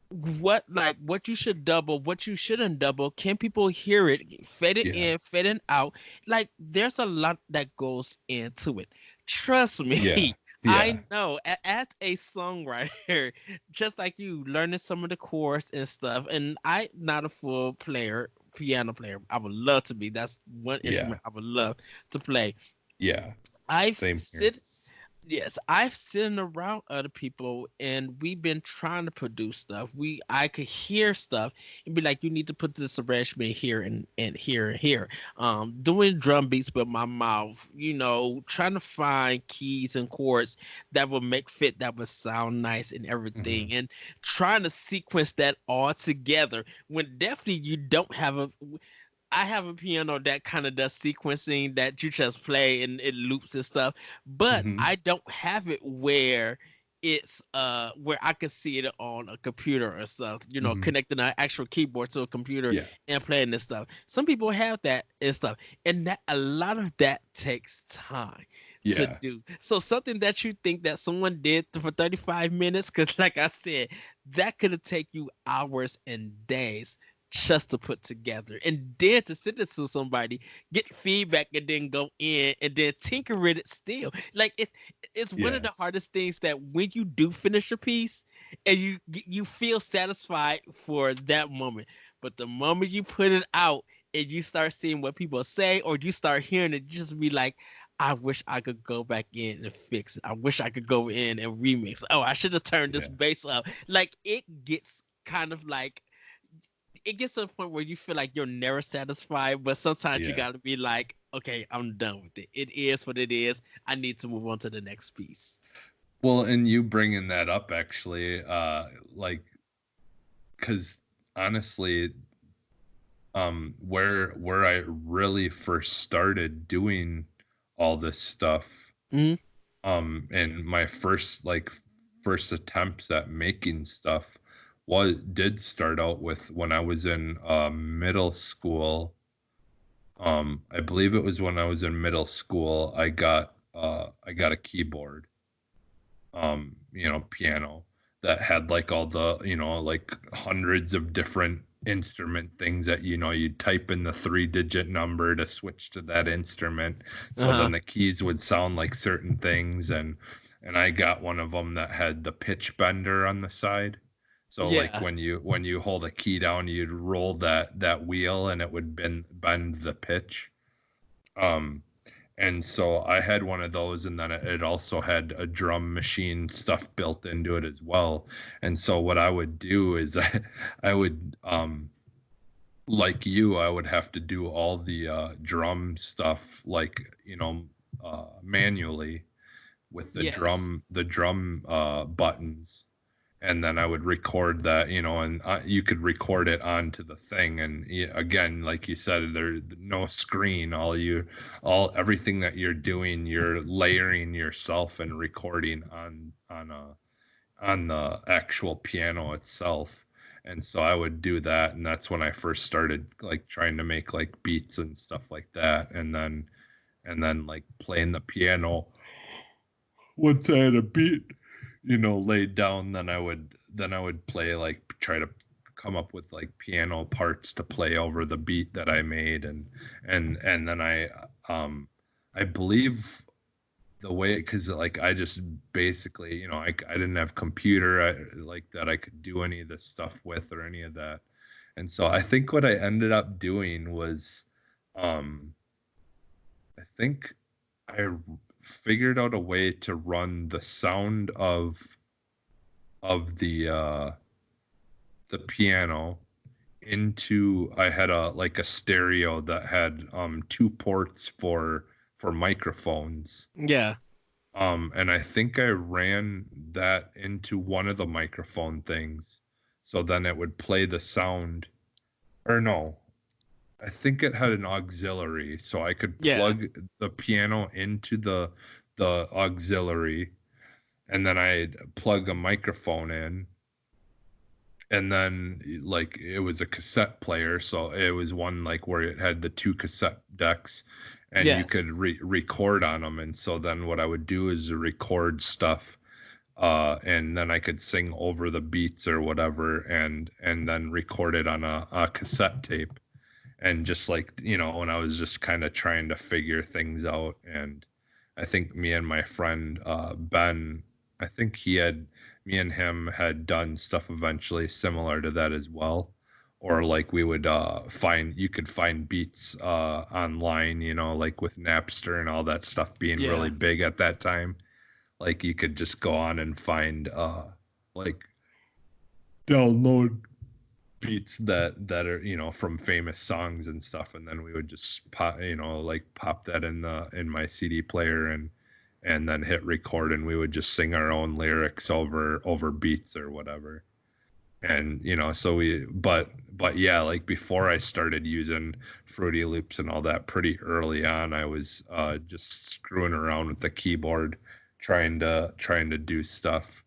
what you should double, what you shouldn't double. Can people hear it? Fade it Yeah. in, fade it out. Like there's a lot that goes into it. Trust Yeah. me, Yeah. I know. As a songwriter, just like you, learning some of the chords and stuff. And I'm not a full player, piano player. I would love to be. That's one Yeah. instrument I would love to play. Yeah. I've Same here. sit Yes, I've sitting around other people and we've been trying to produce stuff. I could hear stuff and be like, you need to put this arrangement here and here and here. Doing drum beats with my mouth, trying to find keys and chords that will make fit, that would sound nice and Hmm. everything. And trying to sequence that all together when definitely you don't have a I have a piano that kind of does sequencing that you just play and it loops and stuff, but Hmm. I don't have it where it's where I could see it on a computer or stuff, Hmm. connecting an actual keyboard to a computer Yeah. and playing this stuff. Some people have that and stuff, and that a lot of that takes time to Yeah. do. So something that you think that someone did for 35 minutes, because like I said, that could have taken you hours and days just to put together, and then to send it to somebody, get feedback, and then go in and then tinker with it still. Like it's one of Yeah. the hardest things that when you do finish a piece and you feel satisfied for that moment, but the moment you put it out and you start seeing what people say or you start hearing it, you just be like, I wish I could go back in and fix it. I wish I could go in and remix. Oh, I should have turned this Yeah. bass up. Like it gets kind of like it gets to a point where you feel like you're never satisfied, but sometimes you Yeah. got to be like, okay, I'm done with it. It is what it is. I need to move on to the next piece. Well, and you bringing that up actually, like, because honestly, where I really first started doing all this stuff, Mm-hmm. and my first attempts at making stuff did start out with when I was in middle school. I believe it was when I was in middle school. I got a keyboard, piano that had like all the, like hundreds of different instrument things that, you'd type in the 3-digit number to switch to that instrument. So Uh-huh. then the keys would sound like certain things. And I got one of them that had the pitch bender on the side. So like Yeah. when you hold a key down, you'd roll that wheel and it would bend the pitch. Um, and so I had one of those, and then it also had a drum machine stuff built into it as well. And so what I would do is I would, like you, I would have to do all the drum stuff, like, manually with Yes. the drum buttons. And then I would record that, and you could record it onto the thing. And again, like you said, there's no screen. Everything that you're doing, you're layering yourself and recording on the actual piano itself. And so I would do that, and that's when I first started like trying to make like beats and stuff like that. And then like playing the piano once I had a beat, laid down, then I would play, like try to come up with like piano parts to play over the beat that I made. And then I believe the way, because like I just basically, I didn't have computer like that I could do any of this stuff with or any of that. And so I think what I ended up doing was, um I think I figured out a way to run the sound of the piano into, I had a stereo that had 2 ports for microphones. Yeah. And I think I ran that into one of the microphone things, so then it would play the sound. Or no, I think it had an auxiliary, so I could Yeah. plug the piano into the auxiliary, and then I'd plug a microphone in, and then like it was a cassette player, so it was one like where it had the 2 cassette decks, and you could Yes. record on them. And so then what I would do is record stuff, and then I could sing over the beats or whatever, and then record it on a cassette tape. And just like, when I was just kind of trying to figure things out. And I think me and my friend Ben, I think me and him had done stuff eventually similar to that as well. Or like we would you could find beats online, like with Napster and all that stuff being really Yeah. big at that time. Like you could just go on and find like download beats that are, from famous songs and stuff. And then we would just pop that in my CD player, and then hit record, and we would just sing our own lyrics over beats or whatever. And so but yeah, like before I started using Fruity Loops and all that, pretty early on I was just screwing around with the keyboard, trying to do stuff.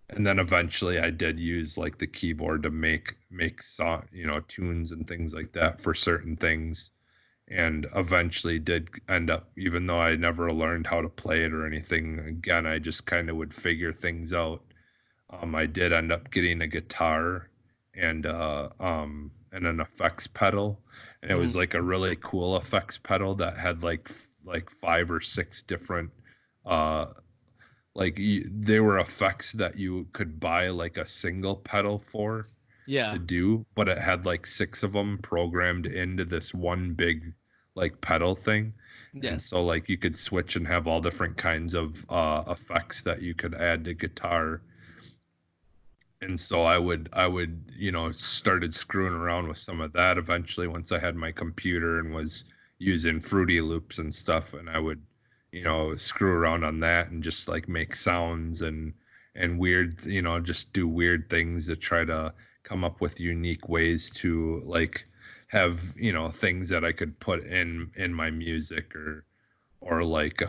And then eventually I did use like the keyboard to make song, tunes and things like that for certain things. And eventually did end up, even though I never learned how to play it or anything, again, I just kind of would figure things out. I did end up getting a guitar and an effects pedal, and it was Mm. like a really cool effects pedal that had like 5 or 6 different uh they were effects that you could buy like a single pedal for to Yeah. do, but it had like 6 of them programmed into this one big like pedal thing. And Yes. so like you could switch and have all different kinds of effects that you could add to guitar. And so I would started screwing around with some of that eventually once I had my computer and was using Fruity Loops and stuff. And I would screw around on that and just like make sounds and weird, just do weird things to try to come up with unique ways to like have things that I could put in my music, or like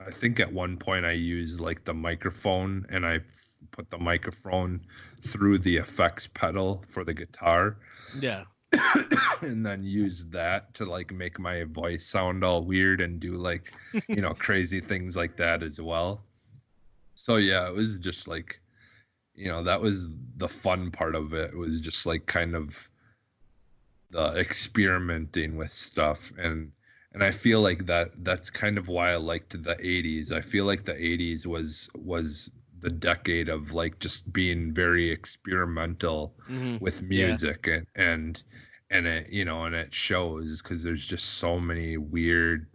I think at one point I used like the microphone, and I put the microphone through the effects pedal for the guitar, Yeah. and then used that to like make my voice sound all weird and do like, crazy things like that as well. So yeah, it was just like, that was the fun part of it. It was just like kind of the experimenting with stuff, and I feel like that's kind of why I liked the 80s. I feel like the 80s was the decade of like just being very experimental Hmm. with Yeah. music, and it, and it shows because there's just so many weird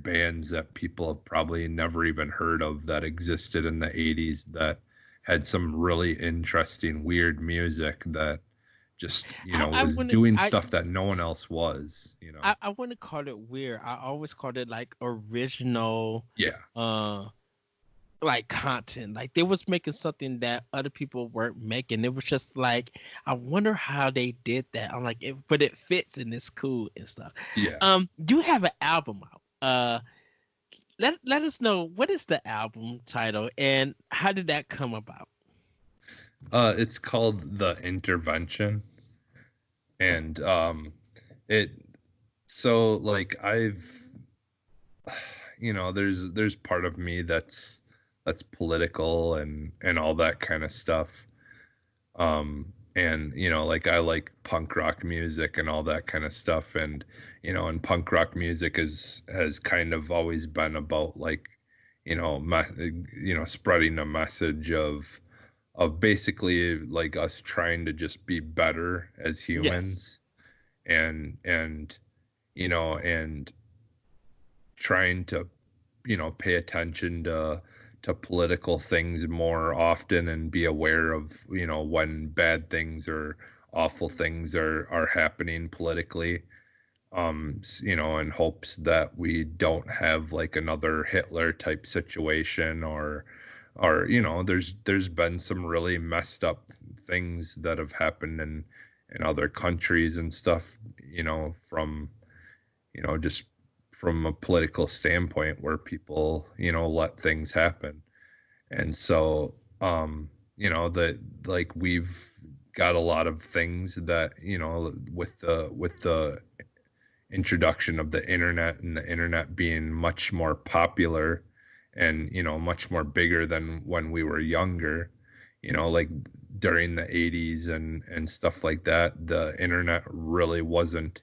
bands that people have probably never even heard of that existed in the 80s that had some really interesting weird music that just I was wouldn't. doing stuff that no one else was. I wouldn't call it weird. I always called it like original, Yeah, uh, like content. Like they was making something that other people weren't making. It was just like, I wonder how they did that. I'm like, but it fits and it's cool and stuff. yeah. You have an album out. Let us know, what is the album title and how did that come about? It's called The Intervention, and it so like there's part of me that's political and all that kind of stuff. And like I like punk rock music and all that kind of stuff, and punk rock music has kind of always been about like spreading a message of basically like us trying to just be better as Yes. humans, and and trying to pay attention to political things more often and be aware of when bad things or awful things are happening politically, in hopes that we don't have like another Hitler type situation, or there's been some really messed up things that have happened in other countries and stuff, from just from a political standpoint where people let things happen. And so that like we've got a lot of things that with the introduction of the internet, and the internet being much more popular and much more bigger than when we were younger, like during the 80s and stuff like that, the internet really wasn't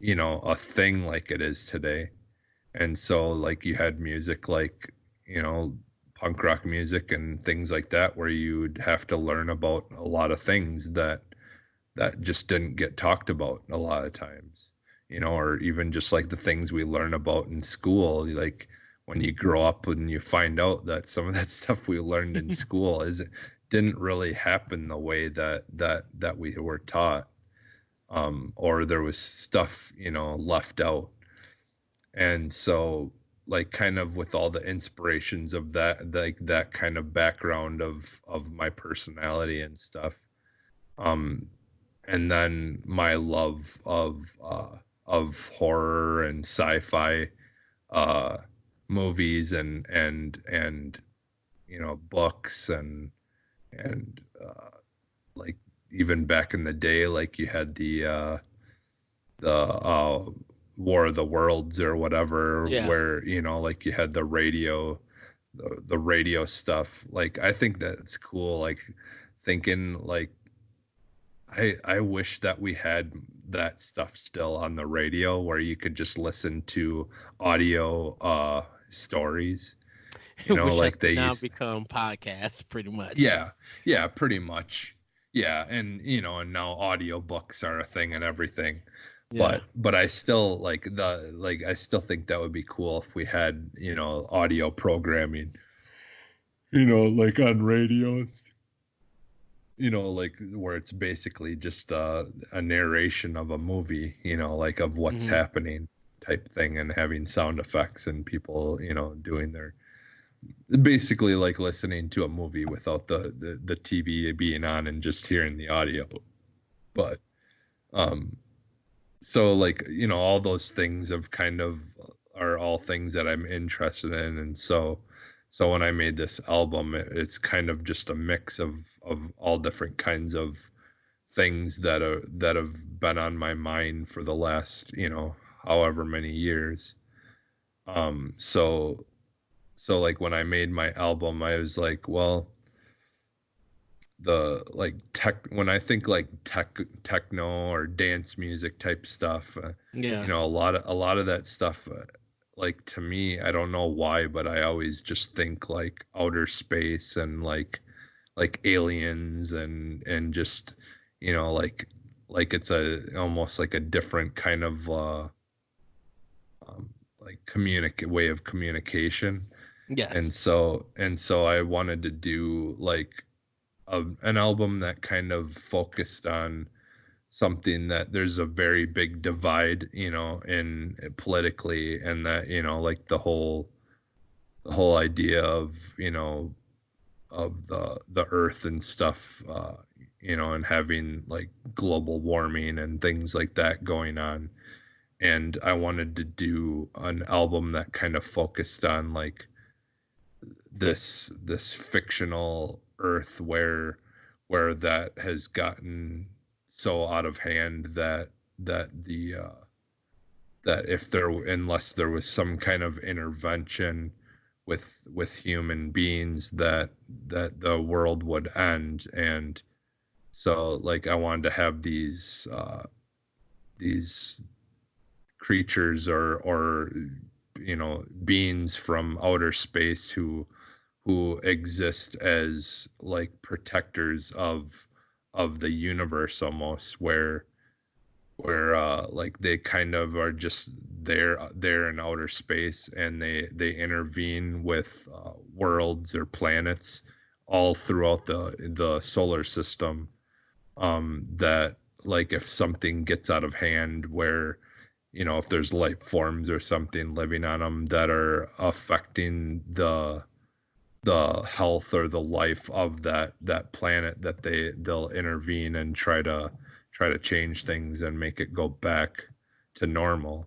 a thing like it is today. And so like you had music like punk rock music and things like that where you'd have to learn about a lot of things that just didn't get talked about a lot of times, or even just like the things we learn about in school. Like when you grow up and you find out that some of that stuff we learned in school is didn't really happen the way that we were taught, or there was stuff left out. And so like kind of with all the inspirations of that, like that kind of background of my personality and stuff, um and then my love of horror and sci-fi uh movies and books and like even back in the day, like you had the War of the Worlds or whatever, Yeah. where like you had the radio stuff. Like I think that's cool. Like thinking like I wish that we had that stuff still on the radio where you could just listen to audio stories. Which has Like they now used. become podcasts pretty much. Yeah, yeah, pretty much. Yeah, and now audiobooks are a thing and everything. Yeah. But I still I still think that would be cool if we had, audio programming, like on radios, like where it's basically just a narration of a movie, like of what's Hmm. happening type thing, and having sound effects and people, doing their basically like listening to a movie without the TV being on and just hearing the audio. But um so like all those things have kind of are all things that I'm interested in. And so when I made this album, it's kind of just a mix of all different kinds of things that have been on my mind for the last, however many years. So like when I made my album, I was like, well, the like tech when I think like techno or dance music type stuff, Yeah. a lot of that stuff, like to me, I don't know why, but I always just think like outer space and like aliens and just like it's a almost like a different kind of like communicate way of communication. and Yes. so and so I wanted to do like an album that kind of focused on something that there's a very big divide, in politically, and that, like the whole idea of, of the earth and stuff, and having like global warming and things like that going on. And I wanted to do an album that kind of focused on like this fictional earth where that has gotten so out of hand that the that if there unless there was some kind of intervention with human beings, that the world would end. And so like I wanted to have these creatures or beings from outer space who exist as like protectors of the universe, almost, where like they kind of are just there in outer space, and they intervene with worlds or planets all throughout the solar system, that like if something gets out of hand, where if there's life forms or something living on them that are affecting the health or the life of that planet, that they'll intervene and try to change things and make it go back to normal.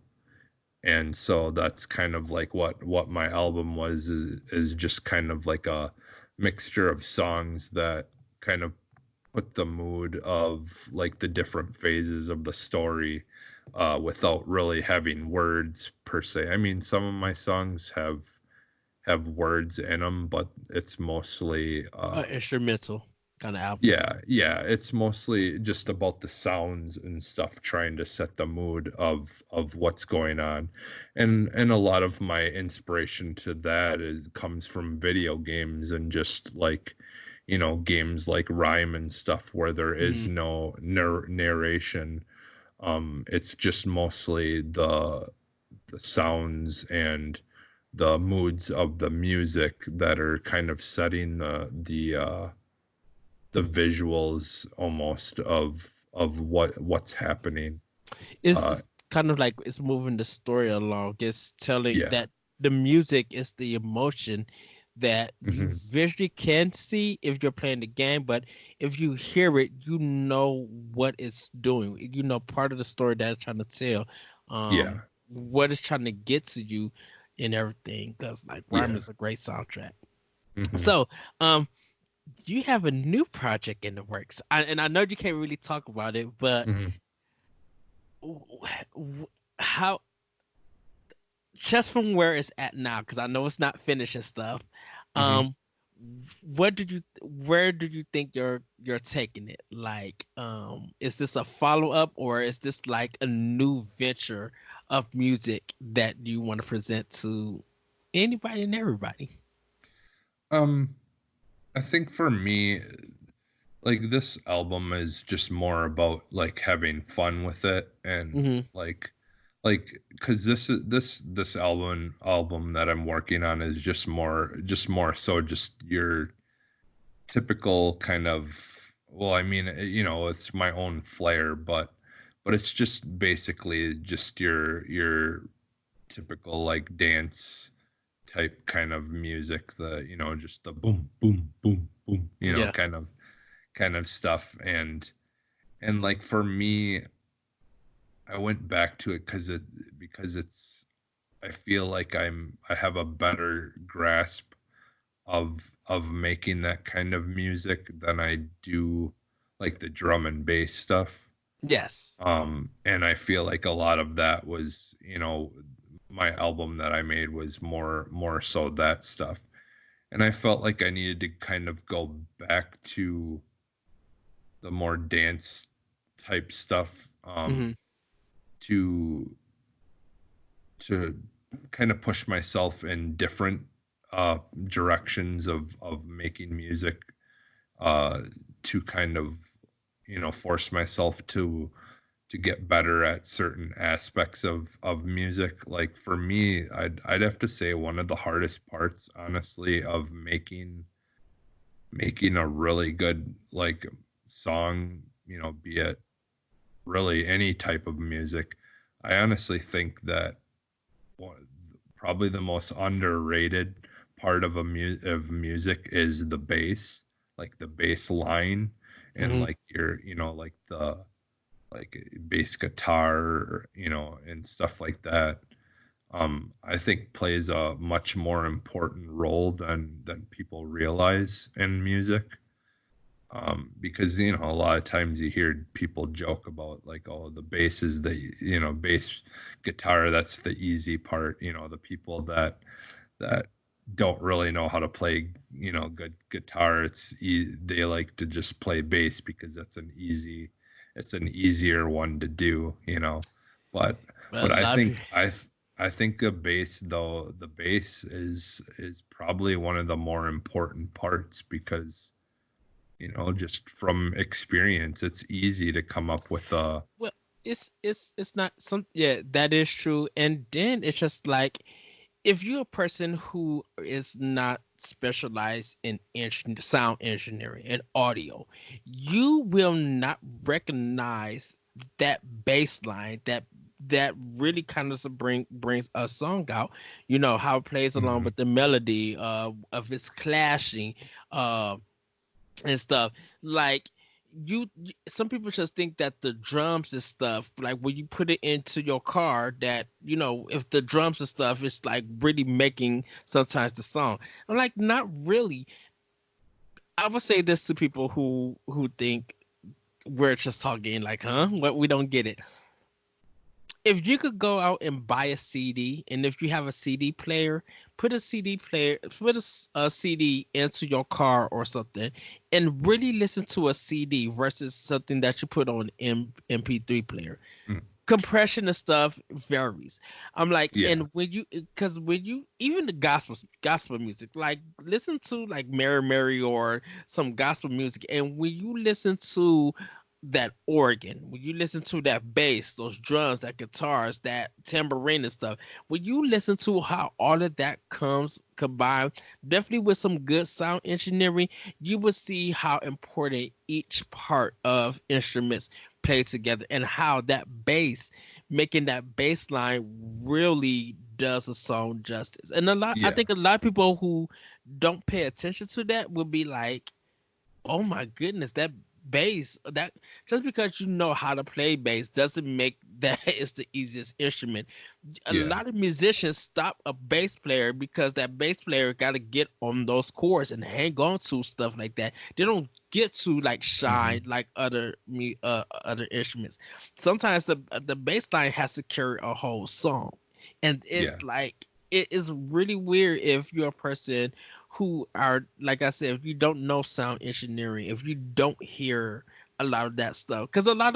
And so that's kind of like what my album was, is just kind of like a mixture of songs that kind of put the mood of like the different phases of the story, without really having words per se. I mean, some of my songs have words in them, but it's mostly Instrumental kind of album. yeah, it's mostly just about the sounds and stuff, trying to set the mood of what's going on. And a lot of my inspiration to that is comes from video games, and just like games like Rhyme and stuff, where there is Mhm. no narration. It's just mostly the sounds and the moods of the music that are kind of setting the visuals almost of what's happening. It's kind of like it's moving the story along. It's telling Yeah. that the music is the emotion that you Hmm. visually can see if you're playing the game, but if you hear it, you know what it's doing. You know part of the story that it's trying to tell, Yeah. what it's trying to get to you and everything. Because like Rhyme Yeah. is a great soundtrack. Hmm. So, you have a new project in the works, and I know you can't really talk about it, but Hmm. how just from where it's at now, because I know it's not finished and stuff. Hmm. Um, where do you think you're taking it? Like, is this a follow up, or is this like a new venture of music that you want to present to anybody and everybody? um I think for me, like this album is just more about like having fun with it, and Hmm. like because this album that I'm working on is just more so just your typical kind of, well, I mean, it's my own flair, but it's just basically just your typical like dance type kind of music, just the boom boom boom boom, Yeah. kind of stuff. And like for me, I went back to it because it's I feel like I have a better grasp of making that kind of music than I do like the drum and bass stuff. Yes. And I feel like a lot of that was, you know, my album that I made was more so that stuff. And I felt like I needed to kind of go back to the more dance type stuff, Hmm. to to kind of push myself in different directions of making music, uh, to kind of, you know, force myself to get better at certain aspects of music. Like for me, I'd have to say one of the hardest parts, honestly, of making a really good like song, you know, be it really any type of music. I honestly think that one, probably the most underrated part of of music is the bass, like the bass line, and Hmm. like your, you know, like the like bass guitar, you know, and stuff like that. I think plays a much more important role than people realize in music. Because you know a lot of times you hear people joke about like, oh, the bass is the, you know, bass guitar, that's the easy part, you know, the people that don't really know how to play, you know, good guitar, they like to just play bass because it's an easier one to do, you know. but Well, but a I lot of think people. I think the bass, though, the bass is probably one of the more important parts because, you know, just from experience, it's easy to come up with a. Well, it's not some. Yeah, that is true. And then it's just like if you're a person who is not specialized in sound engineering and audio, you will not recognize that bass line that really kind of brings a song out. You know how it plays along Mhm. with the melody of its clashing, uh, and stuff. Like some people just think that the drums and stuff, like when you put it into your car, that if the drums and stuff is like really making sometimes the song. I'm like, not really. I would say this to people who think we're just talking like, huh, what, we don't get it. If you could go out and buy a CD, and if you have a CD player, put a CD into your car or something, and really listen to a CD versus something that you put on MP3 player. Mm. Compression and stuff varies. I'm like, Yeah. and because when you, even the gospel music, like listen to like Mary Mary or some gospel music, and when you listen to that organ, when you listen to that bass, those drums, that guitars, that tambourine and stuff, when you listen to how all of that comes combined, definitely with some good sound engineering, you will see how important each part of instruments play together, and how that bass, making that bass line, really does a song justice. And I Yeah. think a lot of people who don't pay attention to that will be like, oh my goodness, that bass, that just because you know how to play bass doesn't make that it's the easiest instrument. A Yeah. lot of musicians stop a bass player because that bass player got to get on those chords and hang on to stuff like that. They don't get to like shine Hmm. like other instruments. Sometimes the bass line has to carry a whole song, and Yeah. it is really weird if you're a person who are, like I said, if you don't know sound engineering, if you don't hear a lot of that stuff, because a lot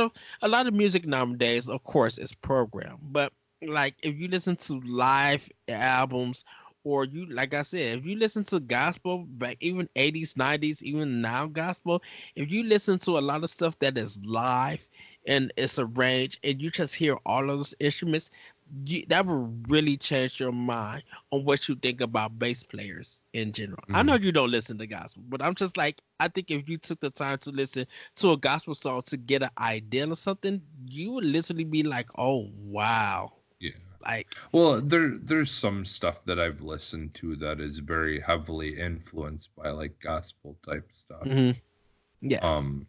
of music nowadays, of course, is programmed. But like if you listen to live albums, or you, like I said, if you listen to gospel back even 80s, 90s, even now gospel, if you listen to a lot of stuff that is live and it's arranged, and you just hear all of those instruments, that will really change your mind on what you think about bass players in general. I know Hmm. you don't listen to gospel, but I'm just like, I think if you took the time to listen to a gospel song to get an idea or something, you would literally be like, oh wow. Yeah. Like, Well, there's some stuff that I've listened to that is very heavily influenced by like gospel type stuff. mhm, yes. Um,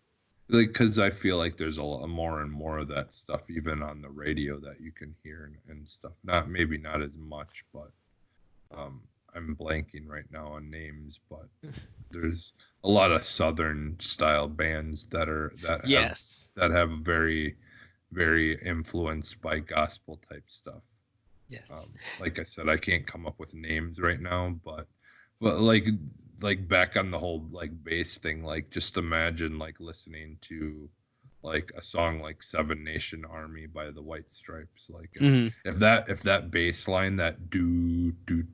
like because I feel like there's a lot more and more of that stuff even on the radio that you can hear and stuff. Not maybe not as much, but um, I'm blanking right now on names, but there's a lot of southern style bands Yes. that have very influenced by gospel type stuff. Yes. Like I said, I can't come up with names right now, but like back on the whole like bass thing, like just imagine like listening to like a song like Seven Nation Army by the White Stripes. Like Hmm. if that bass line, that do do,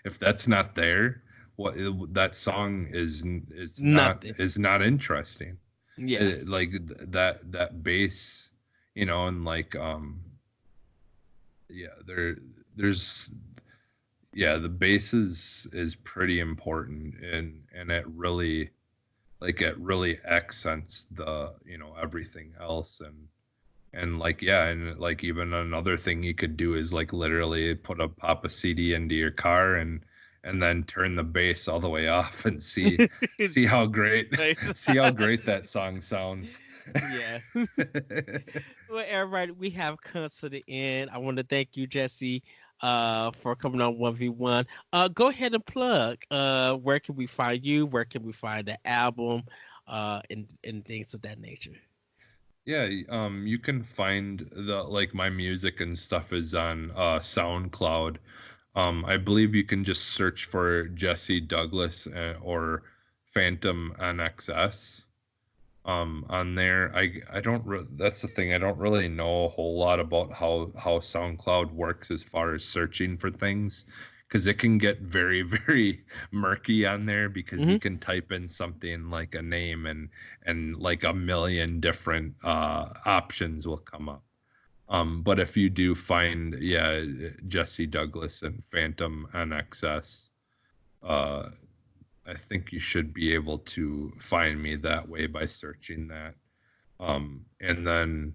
if that's not there, that song Nothing. is not interesting. Yes. Like that bass, and like yeah, there's yeah, the bass is pretty important, and it really accents the everything else, and like yeah, and like even another thing you could do is like literally pop a CD into your car and then turn the bass all the way off and see how great see how great that song sounds. Yeah. Well, everybody, we have come to the end. I want to thank you, Jesse, for coming on 1v1. Go ahead and plug. Where can we find you? Where can we find the album? And things of that nature. Yeah, you can find the like my music and stuff is on SoundCloud. I believe you can just search for Jesse Douglas or Phantom NXS on there. I don't that's the thing. I don't really know a whole lot about how SoundCloud works as far as searching for things because it can get very very murky on there because Hmm. you can type in something like a name and like a million different options will come up. But if you do find, yeah, Jesse Douglas and Phantom NXS, uh, I think you should be able to find me that way by searching that. And then,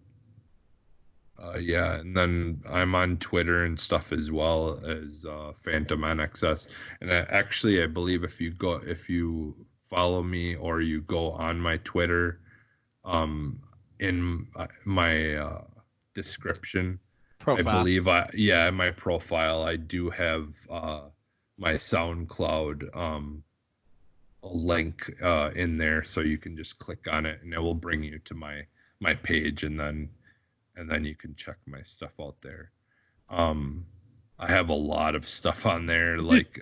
yeah, and then I'm on Twitter and stuff as well as Phantom NXS. And I believe if you follow me or you go on my Twitter, in my description, I Profile. believe in my profile I do have my SoundCloud a link in there, so you can just click on it and it will bring you to my page, and then you can check my stuff out there. Um, I have a lot of stuff on there, like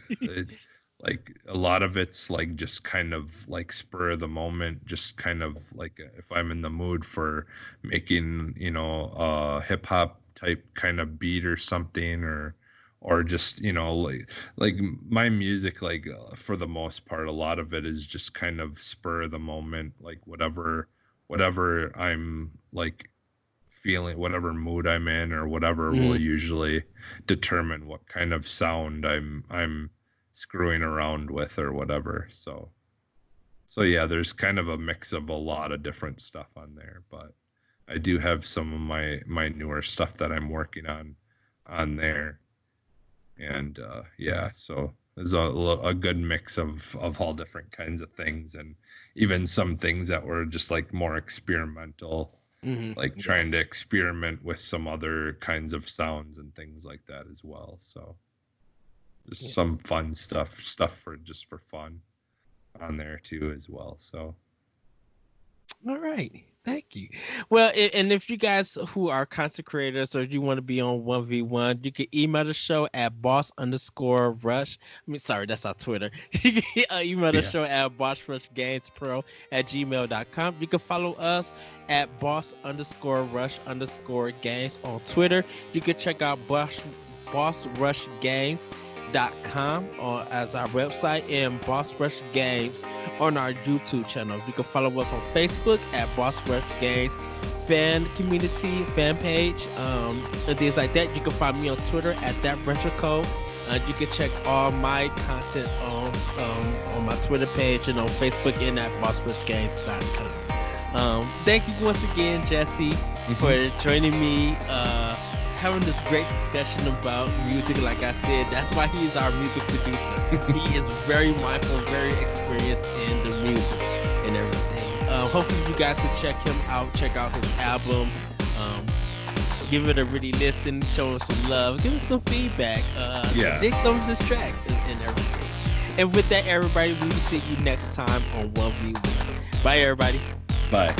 a lot of it's like just kind of like spur of the moment, just kind of like if I'm in the mood for making, hip hop type kind of beat or something, or just, like my music, like for the most part, a lot of it is just kind of spur of the moment, like whatever I'm like feeling, whatever mood I'm in or whatever will Hmm. usually determine what kind of sound I'm screwing around with or whatever. So yeah, there's kind of a mix of a lot of different stuff on there, but I do have some of my newer stuff that I'm working on there. And yeah, so there's a good mix of all different kinds of things, and even some things that were just like more experimental, Hmm. like trying to Yes. experiment with some other kinds of sounds and things like that as well. So just some Yes. fun stuff for just for fun on there too as well. So All right. Thank you. Well, and if you guys who are content creators or you want to be on 1v1, you can email the show at boss underscore rush. I mean, sorry, that's our Twitter. You can email the yeah, show at bossrushgamespro at gmail.com. You can follow us at boss underscore rush underscore games on Twitter. You can check out boss rush games on as our website and Boss Rush Games on our YouTube channel. You can follow us on Facebook at Boss Rush Games fan community fan page and things like that. You can find me on Twitter at that retro code. You can check all my content on my Twitter page and on Facebook and at bossrushgames.com. Thank you once again, Jesse, for joining me. Having this great discussion about music. Like I said, that's why he is our music producer. He is very mindful, very experienced in the music. and everything. Hopefully you guys can check him out, check out his album, um, give it a really listen, show him some love, give us some feedback, dig some of his tracks and everything. And with that, everybody, we will see you next time on 1v1. Bye, everybody. Bye.